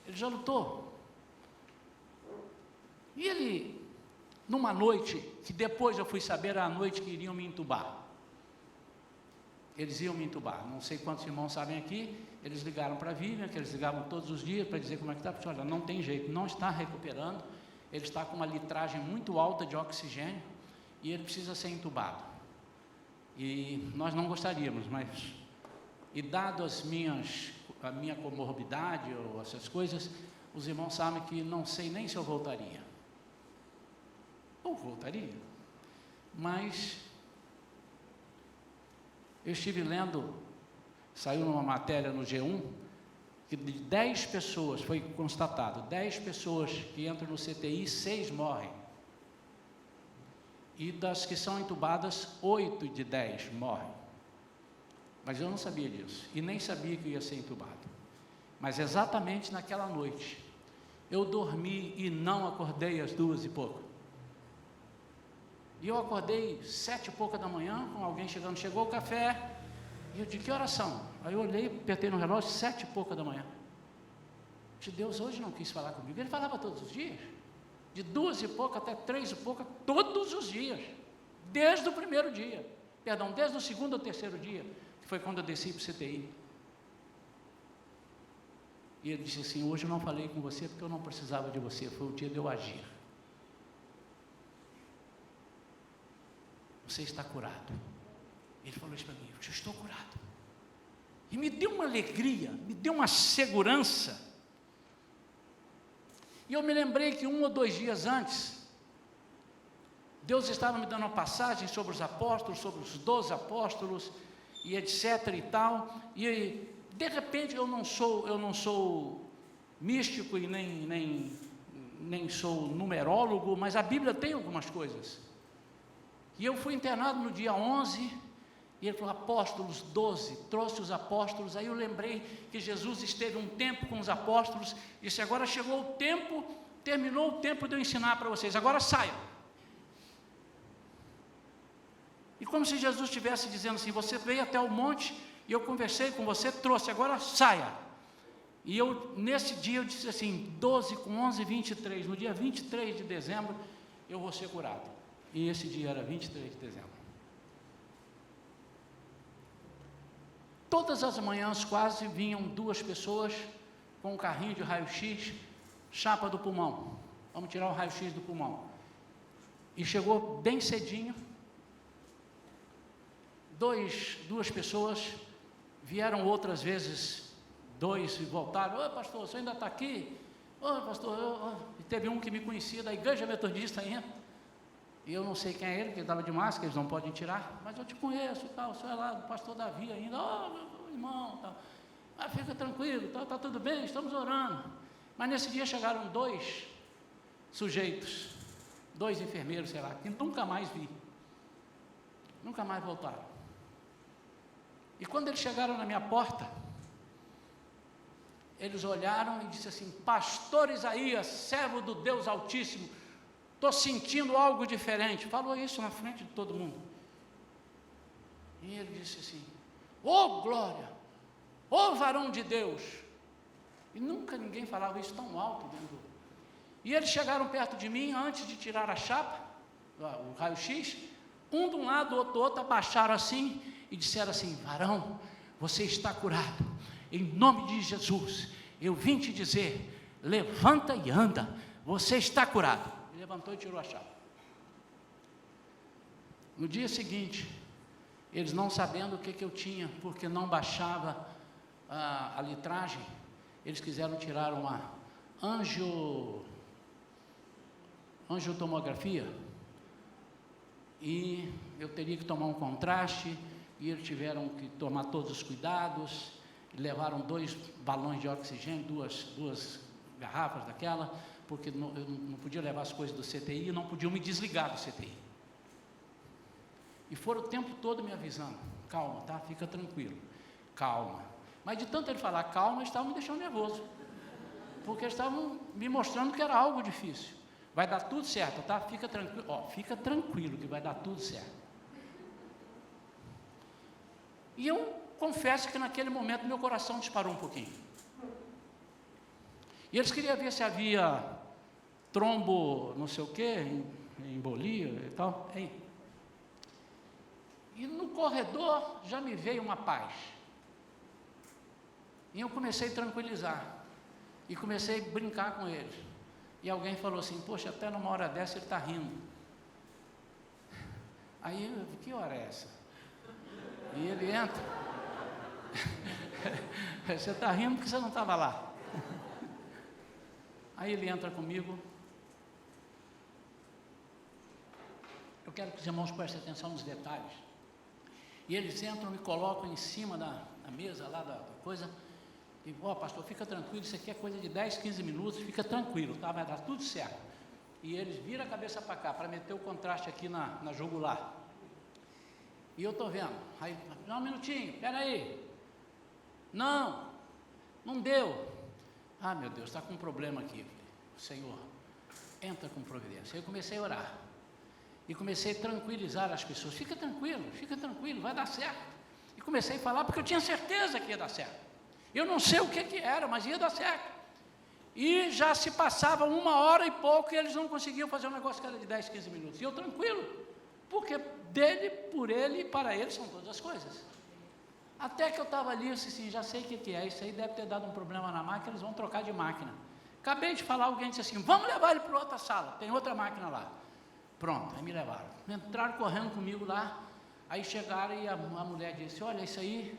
ele já lutou. E ele, numa noite, que depois eu fui saber, era a noite que iriam me entubar. Eles iam me entubar, não sei quantos irmãos sabem aqui, eles ligaram para a Vivian, que eles ligavam todos os dias para dizer como é que está, porque olha, não tem jeito, não está recuperando, ele está com uma litragem muito alta de oxigênio, e ele precisa ser entubado. E nós não gostaríamos, mas, e dado a minha comorbidade, ou essas coisas, os irmãos sabem que não sei nem se eu voltaria. Ou voltaria, mas eu estive lendo, saiu numa matéria no G1, que de 10 pessoas, foi constatado, 10 pessoas que entram no CTI, 6 morrem. E das que são entubadas, 8 de 10 morrem. Mas eu não sabia disso, e nem sabia que eu ia ser entubado. Mas exatamente naquela noite, eu dormi e não acordei às 2h pouco. E eu acordei 7h pouco da manhã, com alguém chegando, chegou o café, e eu disse, que horas são? Aí eu olhei, apertei no relógio, 7h pouco da manhã. De Deus hoje não quis falar comigo, ele falava todos os dias, de 2h pouco até 3h pouco, todos os dias, desde o primeiro dia, desde o segundo ou terceiro dia, que foi quando eu desci para o CTI. E ele disse assim, hoje eu não falei com você porque eu não precisava de você, foi o dia de eu agir. Você está curado. Ele falou isso para mim, eu estou curado. E me deu uma alegria, me deu uma segurança. E eu me lembrei que 1 ou 2 dias antes, Deus estava me dando uma passagem sobre os apóstolos, sobre os 12 apóstolos, e etc e tal, e de repente eu não sou místico e nem sou numerólogo, mas a Bíblia tem algumas coisas. E eu fui internado no dia 11, e ele falou, apóstolos 12, trouxe os apóstolos, aí eu lembrei que Jesus esteve um tempo com os apóstolos, e disse, agora chegou o tempo, terminou o tempo de eu ensinar para vocês, agora saiam. E como se Jesus estivesse dizendo assim, você veio até o monte, e eu conversei com você, trouxe, agora saia. E eu, nesse dia, eu disse assim, 12 com 11, 23, no dia 23 de dezembro, eu vou ser curado. E esse dia era 23 de dezembro. Todas as manhãs quase vinham 2 pessoas com um carrinho de raio-x, chapa do pulmão. Vamos tirar o raio-x do pulmão. E chegou bem cedinho, 2 pessoas, vieram outras vezes, 2 e voltaram, ô pastor, você ainda está aqui? Ô pastor, e teve um que me conhecia da igreja metodista ainda. E eu não sei quem é ele, porque estava de máscara, eles não podem tirar, mas eu te conheço, tal, o senhor é lá, o pastor Davi ainda, meu irmão, tal. Ah, fica tranquilo, está tudo bem, estamos orando. Mas nesse dia chegaram 2 sujeitos, 2 enfermeiros, sei lá, que nunca mais vi, nunca mais voltaram. E quando eles chegaram na minha porta, eles olharam e disseram assim, pastor Isaías, servo do Deus Altíssimo, estou sentindo algo diferente. Falou isso na frente de todo mundo. E ele disse assim, ô glória, ô varão de Deus. E nunca ninguém falava isso tão alto dentro. E eles chegaram perto de mim, antes de tirar a chapa, o raio-x, um de um lado, outro do outro, abaixaram assim, e disseram assim: varão, você está curado, em nome de Jesus, eu vim te dizer, levanta e anda, você está curado. Ele levantou e tirou a chapa. No dia seguinte, eles não sabendo o que eu tinha, porque não baixava a litragem, eles quiseram tirar uma angiotomografia, e eu teria que tomar um contraste, e eles tiveram que tomar todos os cuidados, levaram 2 balões de oxigênio, duas garrafas daquela, porque eu não podia levar as coisas do CTI, e não podiam me desligar do CTI. E foram o tempo todo me avisando: calma, tá? Fica tranquilo, calma. Mas de tanto ele falar calma, eles estavam me deixando nervoso, porque eles estavam me mostrando que era algo difícil. Vai dar tudo certo, tá? Fica tranquilo, fica tranquilo que vai dar tudo certo. E eu confesso que naquele momento meu coração disparou um pouquinho. E eles queriam ver se havia trombo, não sei o quê, embolia e tal. E no corredor já me veio uma paz. E eu comecei a tranquilizar. E comecei a brincar com eles. E alguém falou assim: poxa, até numa hora dessa ele está rindo. Aí, que hora é essa? E ele entra. Você está rindo porque você não estava lá. Aí ele entra comigo. Eu quero que os irmãos prestem atenção nos detalhes. E eles entram, me colocam em cima da mesa lá da coisa. E, pastor, fica tranquilo, isso aqui é coisa de 10, 15 minutos, fica tranquilo, tá? Vai dar tudo certo. E eles viram a cabeça para cá, para meter o contraste aqui na jugular. E eu estou vendo. Aí, um minutinho, espera aí. Não deu. Ah, meu Deus, está com um problema aqui. Senhor, entra com providência. Eu comecei a orar. E comecei a tranquilizar as pessoas. Fica tranquilo, vai dar certo. E comecei a falar porque eu tinha certeza que ia dar certo. Eu não sei o que era, mas ia dar certo. E já se passava 1 hora e pouco e eles não conseguiam fazer um negócio que era de 10, 15 minutos. E eu tranquilo, porque dele, por ele e para ele são todas as coisas. Até que eu estava ali, eu disse assim: já sei o que é, isso aí deve ter dado um problema na máquina, eles vão trocar de máquina. Acabei de falar, alguém disse assim: vamos levar ele para outra sala, tem outra máquina lá. Pronto, aí me levaram. Entraram correndo comigo lá, aí chegaram e a mulher disse: olha, isso aí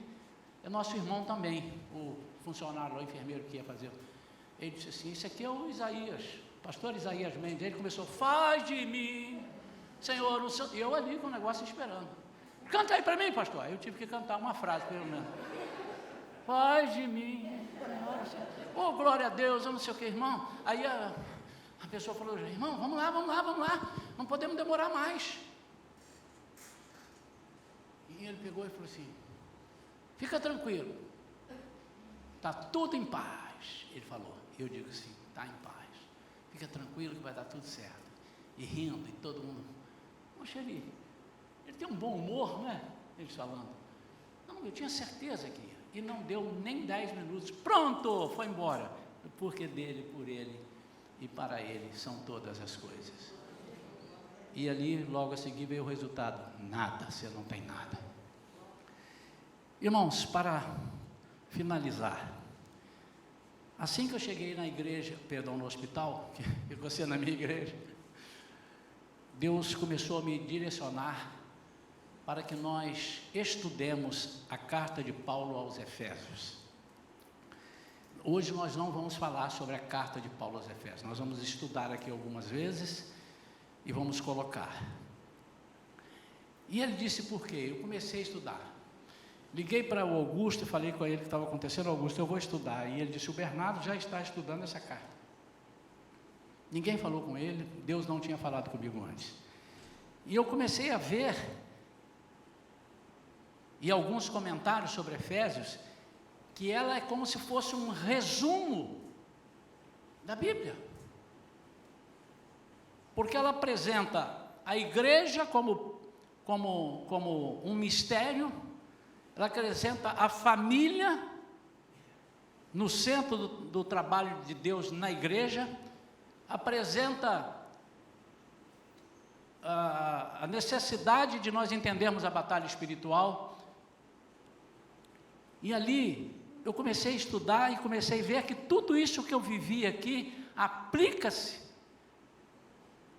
é nosso irmão também, o funcionário, o enfermeiro que ia fazer. Ele disse assim: isso aqui é o Isaías, pastor Isaías Mendes. Ele começou: faz de mim, Senhor, o Senhor. E eu ali com o negócio esperando. Canta aí para mim, pastor. Eu tive que cantar uma frase, pelo menos. Faz de mim, Senhor. Glória a Deus, eu não sei o que, irmão. Aí a pessoa falou: irmão, vamos lá, não podemos demorar mais. E ele pegou e falou assim: fica tranquilo, está tudo em paz. Ele falou. Eu digo assim: está em paz, fica tranquilo que vai dar tudo certo. E rindo, e todo mundo: poxa, ele tem um bom humor, né? Eles falando. Não, eu tinha certeza que ia. E não deu nem 10 minutos, pronto, foi embora. Porque dele, por ele e para ele são todas as coisas. E ali, logo a seguir, veio o resultado: nada, você não tem nada. Irmãos, para finalizar, assim que eu cheguei na igreja, no hospital, que você na minha igreja, Deus começou a me direcionar para que nós estudemos a carta de Paulo aos Efésios. Hoje nós não vamos falar sobre a carta de Paulo aos Efésios, nós vamos estudar aqui algumas vezes e vamos colocar. E ele disse por quê? Eu comecei a estudar. Liguei para o Augusto e falei com ele o que estava acontecendo. Augusto, eu vou estudar. E ele disse: o Bernardo já está estudando essa carta. Ninguém falou com ele, Deus não tinha falado comigo antes. E eu comecei a ver, e alguns comentários sobre Efésios, que ela é como se fosse um resumo da Bíblia. Porque ela apresenta a igreja como um mistério, ela apresenta a família no centro do trabalho de Deus na igreja, apresenta a necessidade de nós entendermos a batalha espiritual. E ali eu comecei a estudar e comecei a ver que tudo isso que eu vivi aqui aplica-se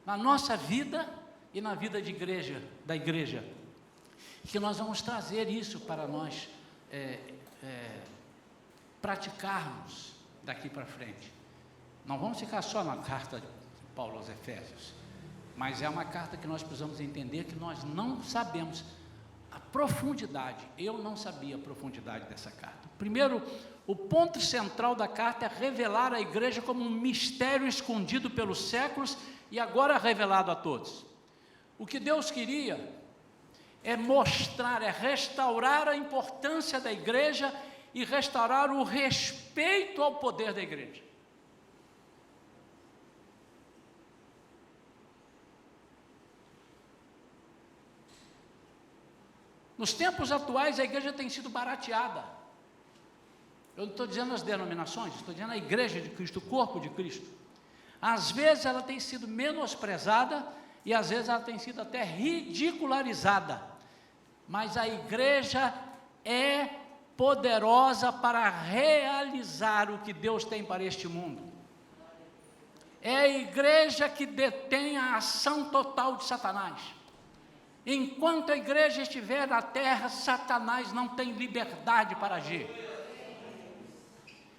na nossa vida e na vida da igreja. Que nós vamos trazer isso para nós praticarmos daqui para frente. Não vamos ficar só na carta de Paulo aos Efésios, mas é uma carta que nós precisamos entender que nós não sabemos a profundidade. Eu não sabia a profundidade dessa carta. Primeiro, o ponto central da carta é revelar a igreja como um mistério escondido pelos séculos e agora revelado a todos. O que Deus queria é mostrar, é restaurar a importância da igreja e restaurar o respeito ao poder da igreja. Nos tempos atuais, a igreja tem sido barateada. Eu não estou dizendo as denominações, estou dizendo a igreja de Cristo, o corpo de Cristo. Às vezes ela tem sido menosprezada e às vezes ela tem sido até ridicularizada. Mas a igreja é poderosa para realizar o que Deus tem para este mundo. É a igreja que detém a ação total de Satanás. Enquanto a igreja estiver na terra, Satanás não tem liberdade para agir.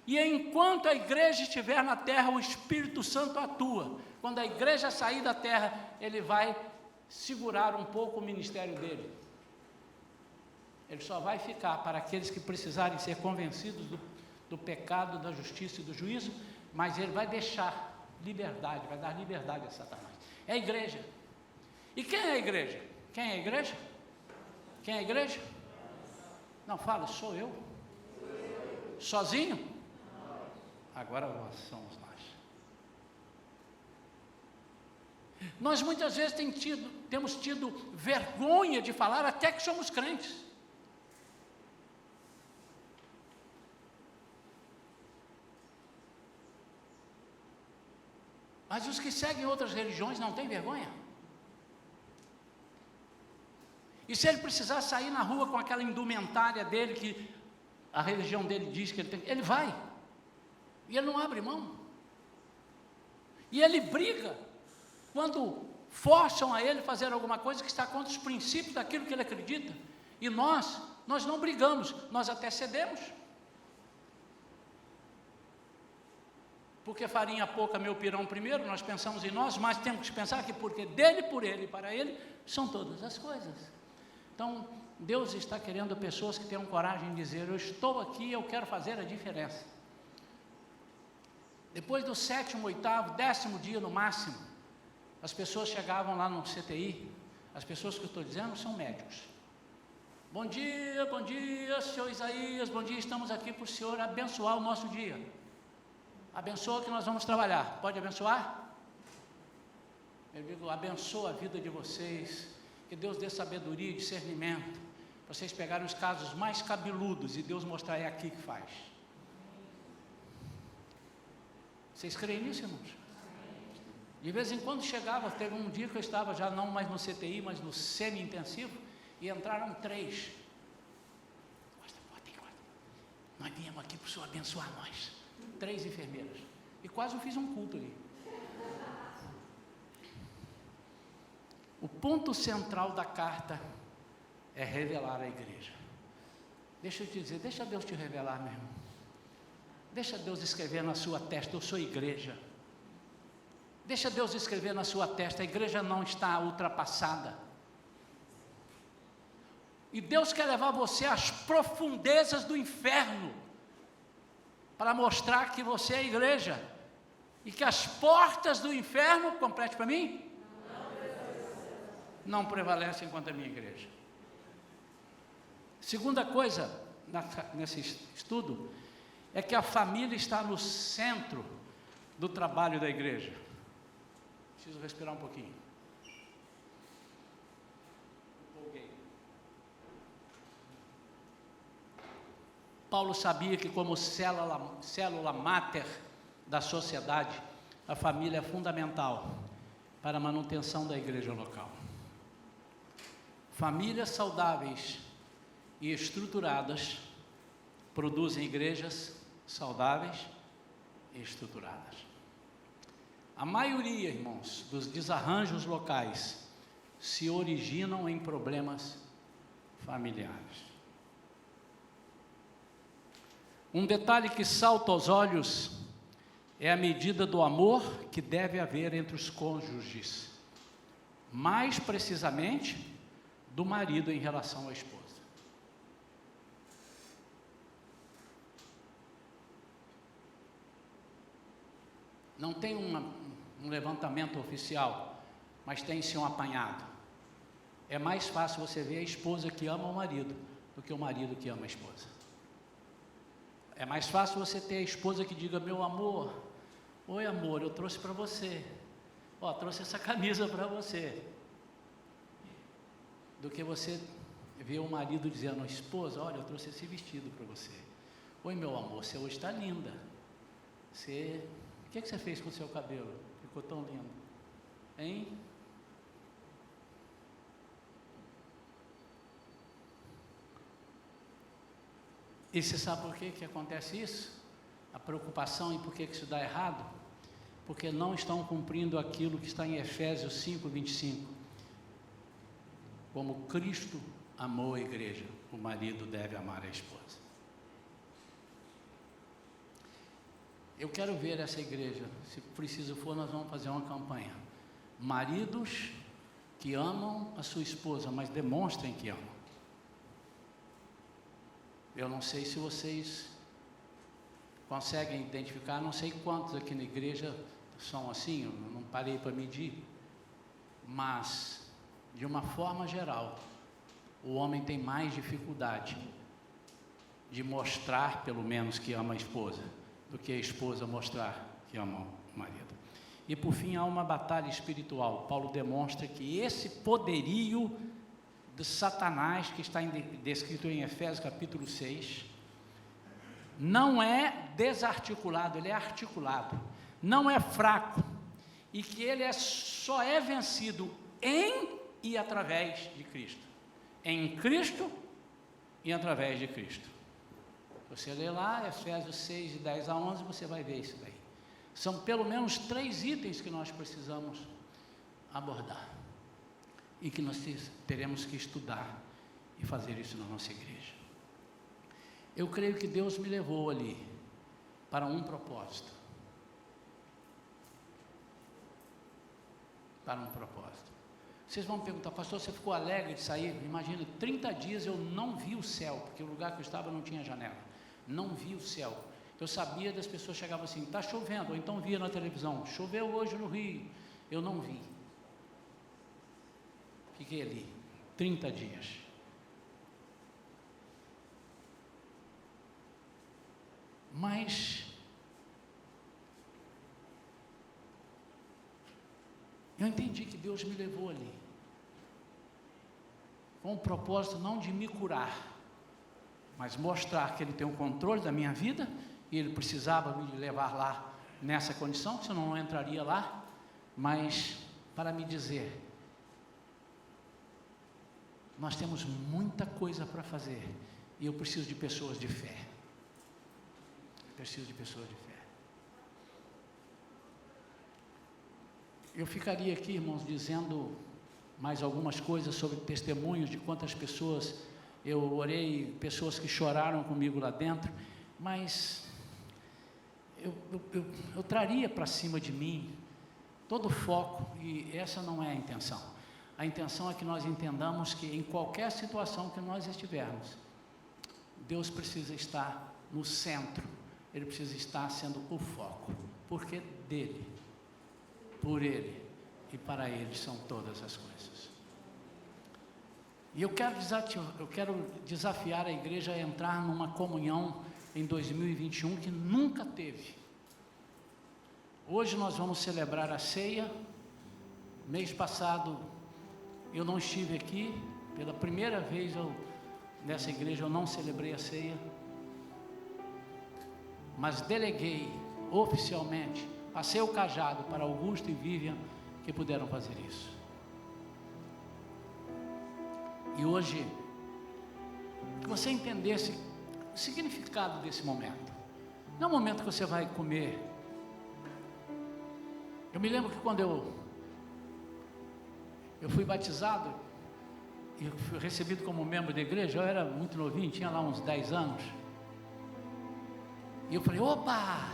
E enquanto a igreja estiver na terra, o Espírito Santo atua. Quando a igreja sair da terra, ele vai segurar um pouco o ministério dele. Ele só vai ficar para aqueles que precisarem ser convencidos do pecado, da justiça e do juízo, mas ele vai deixar liberdade, vai dar liberdade a Satanás. É a igreja. E quem é a igreja? Quem é a igreja? Quem é a igreja? Não, fala, sou eu. Sozinho? Agora nós somos nós. Nós muitas vezes temos tido vergonha de falar até que somos crentes. Mas os que seguem outras religiões não têm vergonha? E se ele precisar sair na rua com aquela indumentária dele, que a religião dele diz que ele tem, ele vai. E ele não abre mão. E ele briga quando forçam a ele fazer alguma coisa que está contra os princípios daquilo que ele acredita. E nós não brigamos, nós até cedemos. Porque farinha pouca, meu pirão primeiro, nós pensamos em nós, mas temos que pensar que porque dele, por ele e para ele, são todas as coisas. Então, Deus está querendo pessoas que tenham coragem de dizer, eu estou aqui, eu quero fazer a diferença. Depois do 7º, 8º, 10º dia no máximo, as pessoas chegavam lá no CTI, as pessoas que eu estou dizendo são médicos. Bom dia, senhor Isaías, bom dia, estamos aqui para o senhor abençoar o nosso dia. Abençoa que nós vamos trabalhar, pode abençoar? Eu digo, abençoa a vida de vocês, que Deus dê sabedoria e discernimento, para vocês pegarem os casos mais cabeludos e Deus mostrar, é aqui que faz. Vocês creem nisso, irmãos? De vez em quando chegava, teve um dia que eu estava já não mais no CTI, mas no semi-intensivo, e entraram 3. Nós viemos aqui para o senhor abençoar nós. 3 enfermeiras. E quase eu fiz um culto ali. O ponto central da carta é revelar a igreja. Deixa eu te dizer, deixa Deus te revelar, meu irmão. Deixa Deus escrever na sua testa, eu sou igreja. Deixa Deus escrever na sua testa, a igreja não está ultrapassada. E Deus quer levar você às profundezas do inferno, para mostrar que você é a igreja, e que as portas do inferno, complete para mim, não prevalecem contra a minha igreja. Segunda coisa, nesse estudo, é que a família está no centro do trabalho da igreja. Preciso respirar um pouquinho. Paulo sabia que como célula máter da sociedade, a família é fundamental para a manutenção da igreja local. Famílias saudáveis e estruturadas produzem igrejas saudáveis e estruturadas. A maioria, irmãos, dos desarranjos locais se originam em problemas familiares. Um detalhe que salta aos olhos é a medida do amor que deve haver entre os cônjuges, mais precisamente do marido em relação à esposa. Não tem um levantamento oficial, mas tem-se um apanhado. É mais fácil você ver a esposa que ama o marido do que o marido que ama a esposa. É mais fácil você ter a esposa que diga: meu amor, oi amor, eu trouxe para você, trouxe essa camisa para você, do que você ver o marido dizendo: esposa, olha, eu trouxe esse vestido para você. Oi meu amor, você hoje está linda. O que você fez com o seu cabelo? Ficou tão lindo, hein? E você sabe por que acontece isso? A preocupação e por que isso dá errado? Porque não estão cumprindo aquilo que está em Efésios 5:25. Como Cristo amou a igreja, o marido deve amar a esposa. Eu quero ver essa igreja, se preciso for, nós vamos fazer uma campanha. Maridos que amam a sua esposa, mas demonstrem que amam. Eu não sei se vocês conseguem identificar, não sei quantos aqui na igreja são assim, eu não parei para medir, mas, de uma forma geral, o homem tem mais dificuldade de mostrar, pelo menos, que ama a esposa, do que a esposa mostrar que ama o marido. E por fim, há uma batalha espiritual. Paulo demonstra que esse poderio de Satanás, que está descrito em Efésios capítulo 6, não é desarticulado, ele é articulado, não é fraco, e que ele só é vencido em e através de Cristo. Em Cristo e através de Cristo. Você lê lá, Efésios 6, de 10 a 11, você vai ver isso daí. São pelo menos 3 itens que nós precisamos abordar. E que nós teremos que estudar e fazer isso na nossa igreja. Eu creio que Deus me levou ali para um propósito. Para um propósito. Vocês vão me perguntar: pastor, você ficou alegre de sair? Imagina, 30 dias eu não vi o céu, porque o lugar que eu estava não tinha janela. Não vi o céu. Eu sabia das pessoas chegavam assim: está chovendo, ou então via na televisão: choveu hoje no Rio. Eu não vi. Fiquei ali 30 dias. Mas eu entendi que Deus me levou ali com o propósito não de me curar, mas mostrar que Ele tem o controle da minha vida, e Ele precisava me levar lá nessa condição, senão eu não entraria lá, mas para me dizer: nós temos muita coisa para fazer, e eu preciso de pessoas de fé. Preciso de pessoas de fé. Eu ficaria aqui, irmãos, dizendo mais algumas coisas sobre testemunhos de quantas pessoas eu orei, pessoas que choraram comigo lá dentro, mas eu traria para cima de mim todo o foco, e essa não é a intenção. A intenção é que nós entendamos que em qualquer situação que nós estivermos, Deus precisa estar no centro, Ele precisa estar sendo o foco, porque dele, por Ele e para Ele são todas as coisas. E eu quero desafiar a igreja a entrar numa comunhão em 2021 que nunca teve. Hoje nós vamos celebrar a ceia. Mês passado eu não estive aqui, pela primeira vez nessa igreja eu não celebrei a ceia, mas deleguei oficialmente Passei o cajado para Augusto e Vivian, que puderam fazer isso. E hoje, que você entendesse o significado desse momento. Não é um momento que você vai comer. Eu me lembro que quando eu fui batizado, e fui recebido como membro da igreja, eu era muito novinho, tinha lá uns 10 anos. E eu falei, opa,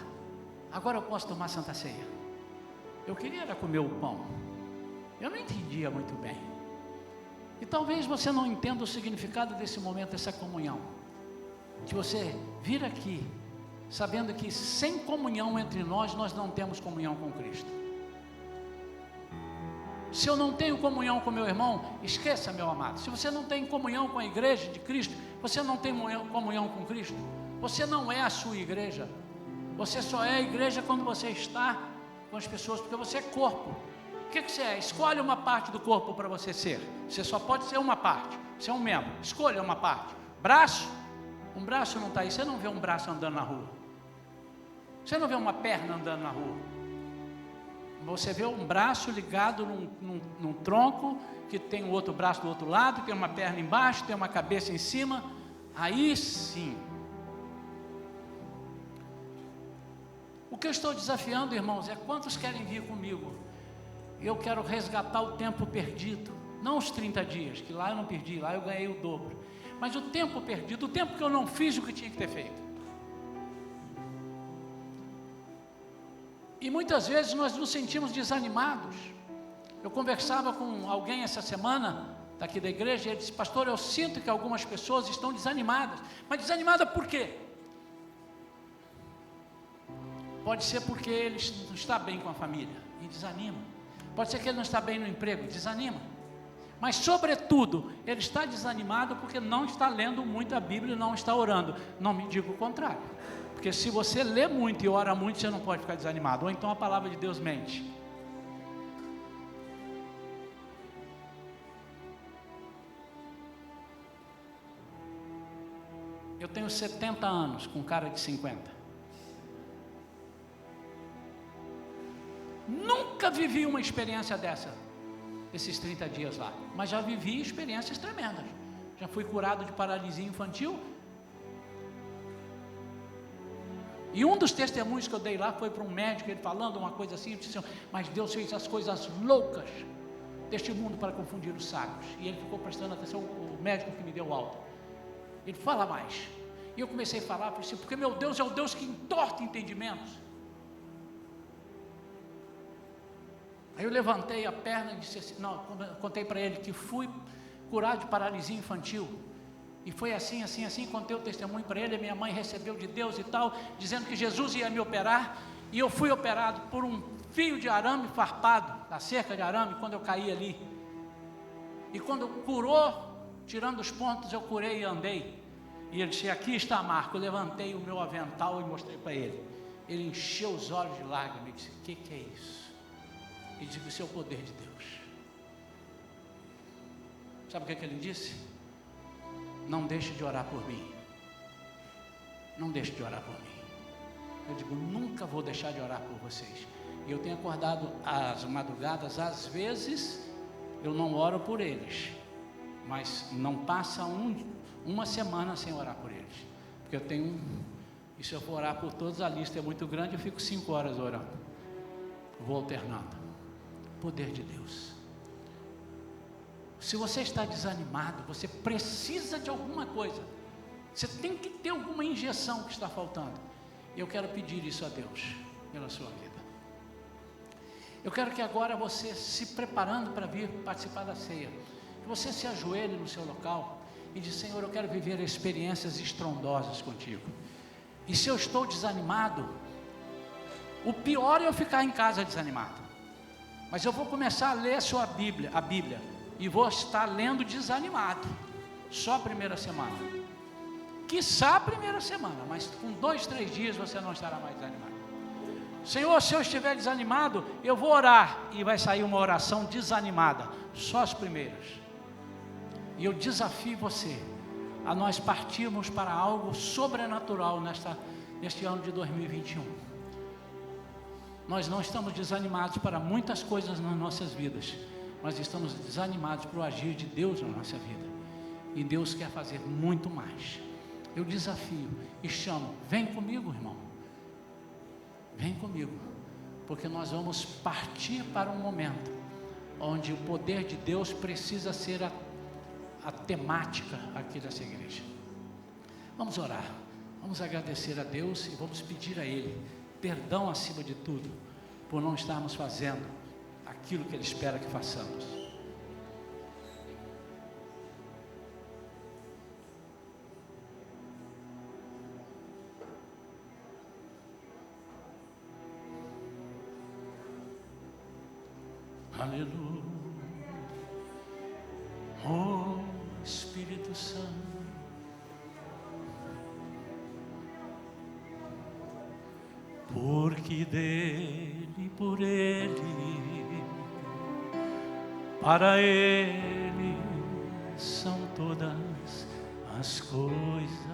agora eu posso tomar Santa Ceia. Eu queria era comer o pão. Eu não entendia muito bem. E talvez você não entenda o significado desse momento, dessa comunhão. De você vir aqui, sabendo que sem comunhão entre nós, nós não temos comunhão com Cristo. Se eu não tenho comunhão com meu irmão, esqueça, meu amado. Se você não tem comunhão com a igreja de Cristo, você não tem comunhão com Cristo. Você não é a sua igreja. Você só é a igreja quando você está com as pessoas, porque você é corpo. O que você é? Escolhe uma parte do corpo para você ser. Você só pode ser uma parte. Você é um membro. Escolha uma parte. Braço? Um braço não está aí. Você não vê um braço andando na rua. Você não vê uma perna andando na rua. Você vê um braço ligado num tronco, que tem um outro braço do outro lado, tem uma perna embaixo, tem uma cabeça em cima. Aí sim. O que eu estou desafiando, irmãos, é quantos querem vir comigo? Eu quero resgatar o tempo perdido. Não os 30 dias, que lá eu não perdi, lá eu ganhei o dobro. Mas o tempo perdido, o tempo que eu não fiz o que tinha que ter feito. E muitas vezes nós nos sentimos desanimados. Eu conversava com alguém essa semana, daqui da igreja, e ele disse, pastor, eu sinto que algumas pessoas estão desanimadas. Mas desanimada por quê? Pode ser porque ele não está bem com a família, e desanima. Pode ser que ele não está bem no emprego, desanima. Mas sobretudo, ele está desanimado porque não está lendo muito a Bíblia e não está orando. Não me diga o contrário. Porque se você lê muito e ora muito, você não pode ficar desanimado. Ou então a palavra de Deus mente. Eu tenho 70 anos, com cara de 50. Nunca vivi uma experiência dessa, esses 30 dias lá. Mas já vivi experiências tremendas. Já fui curado de paralisia infantil. E um dos testemunhos que eu dei lá foi para um médico, ele falando uma coisa assim, eu disse assim, mas Deus fez as coisas loucas deste mundo para confundir os sábios. E ele ficou prestando atenção, o médico que me deu alta. Ele fala mais. E eu comecei a falar, falei assim, porque meu Deus é o Deus que entorta entendimentos. Aí eu levantei a perna e disse assim, não, contei para ele que fui curado de paralisia infantil. E foi assim, assim, assim, contei o testemunho para ele, a minha mãe recebeu de Deus e tal, dizendo que Jesus ia me operar, e eu fui operado por um fio de arame farpado, da cerca de arame, quando eu caí ali. E quando curou, tirando os pontos, eu curei e andei. E ele disse, aqui está a marca. Eu levantei o meu avental e mostrei para ele. Ele encheu os olhos de lágrimas e disse, o que é isso? E disse, isso é o poder de Deus. Sabe o que ele disse? Não deixe de orar por mim. Não deixe de orar por mim. Eu digo, nunca vou deixar de orar por vocês. E eu tenho acordado às madrugadas, às vezes eu não oro por eles, mas não passa uma semana sem orar por eles. Porque eu tenho, e se eu for orar por todos, a lista é muito grande, eu fico 5 horas orando. Vou alternando. Poder de Deus. Se você está desanimado, você precisa de alguma coisa. Você tem que ter alguma injeção que está faltando. Eu quero pedir isso a Deus, pela sua vida. Eu quero que agora você, se preparando para vir participar da ceia, que você se ajoelhe no seu local e diz, Senhor, eu quero viver experiências estrondosas contigo. E se eu estou desanimado, o pior é eu ficar em casa desanimado. Mas eu vou começar a ler a Bíblia, e vou estar lendo desanimado, só a primeira semana. Quiçá a primeira semana, mas com 2, 3 dias você não estará mais desanimado. Senhor, se eu estiver desanimado, eu vou orar, e vai sair uma oração desanimada, só as primeiras. E eu desafio você a nós partirmos para algo sobrenatural neste ano de 2021. Nós não estamos desanimados para muitas coisas nas nossas vidas, mas estamos desanimados para o agir de Deus na nossa vida. E Deus quer fazer muito mais. Eu desafio e chamo, vem comigo, irmão. Vem comigo, porque nós vamos partir para um momento onde o poder de Deus precisa ser a temática aqui dessa igreja. Vamos orar, vamos agradecer a Deus e vamos pedir a Ele perdão acima de tudo, por não estarmos fazendo aquilo que Ele espera que façamos. Aleluia, oh Espírito Santo, porque dele, por ele, para ele são todas as coisas.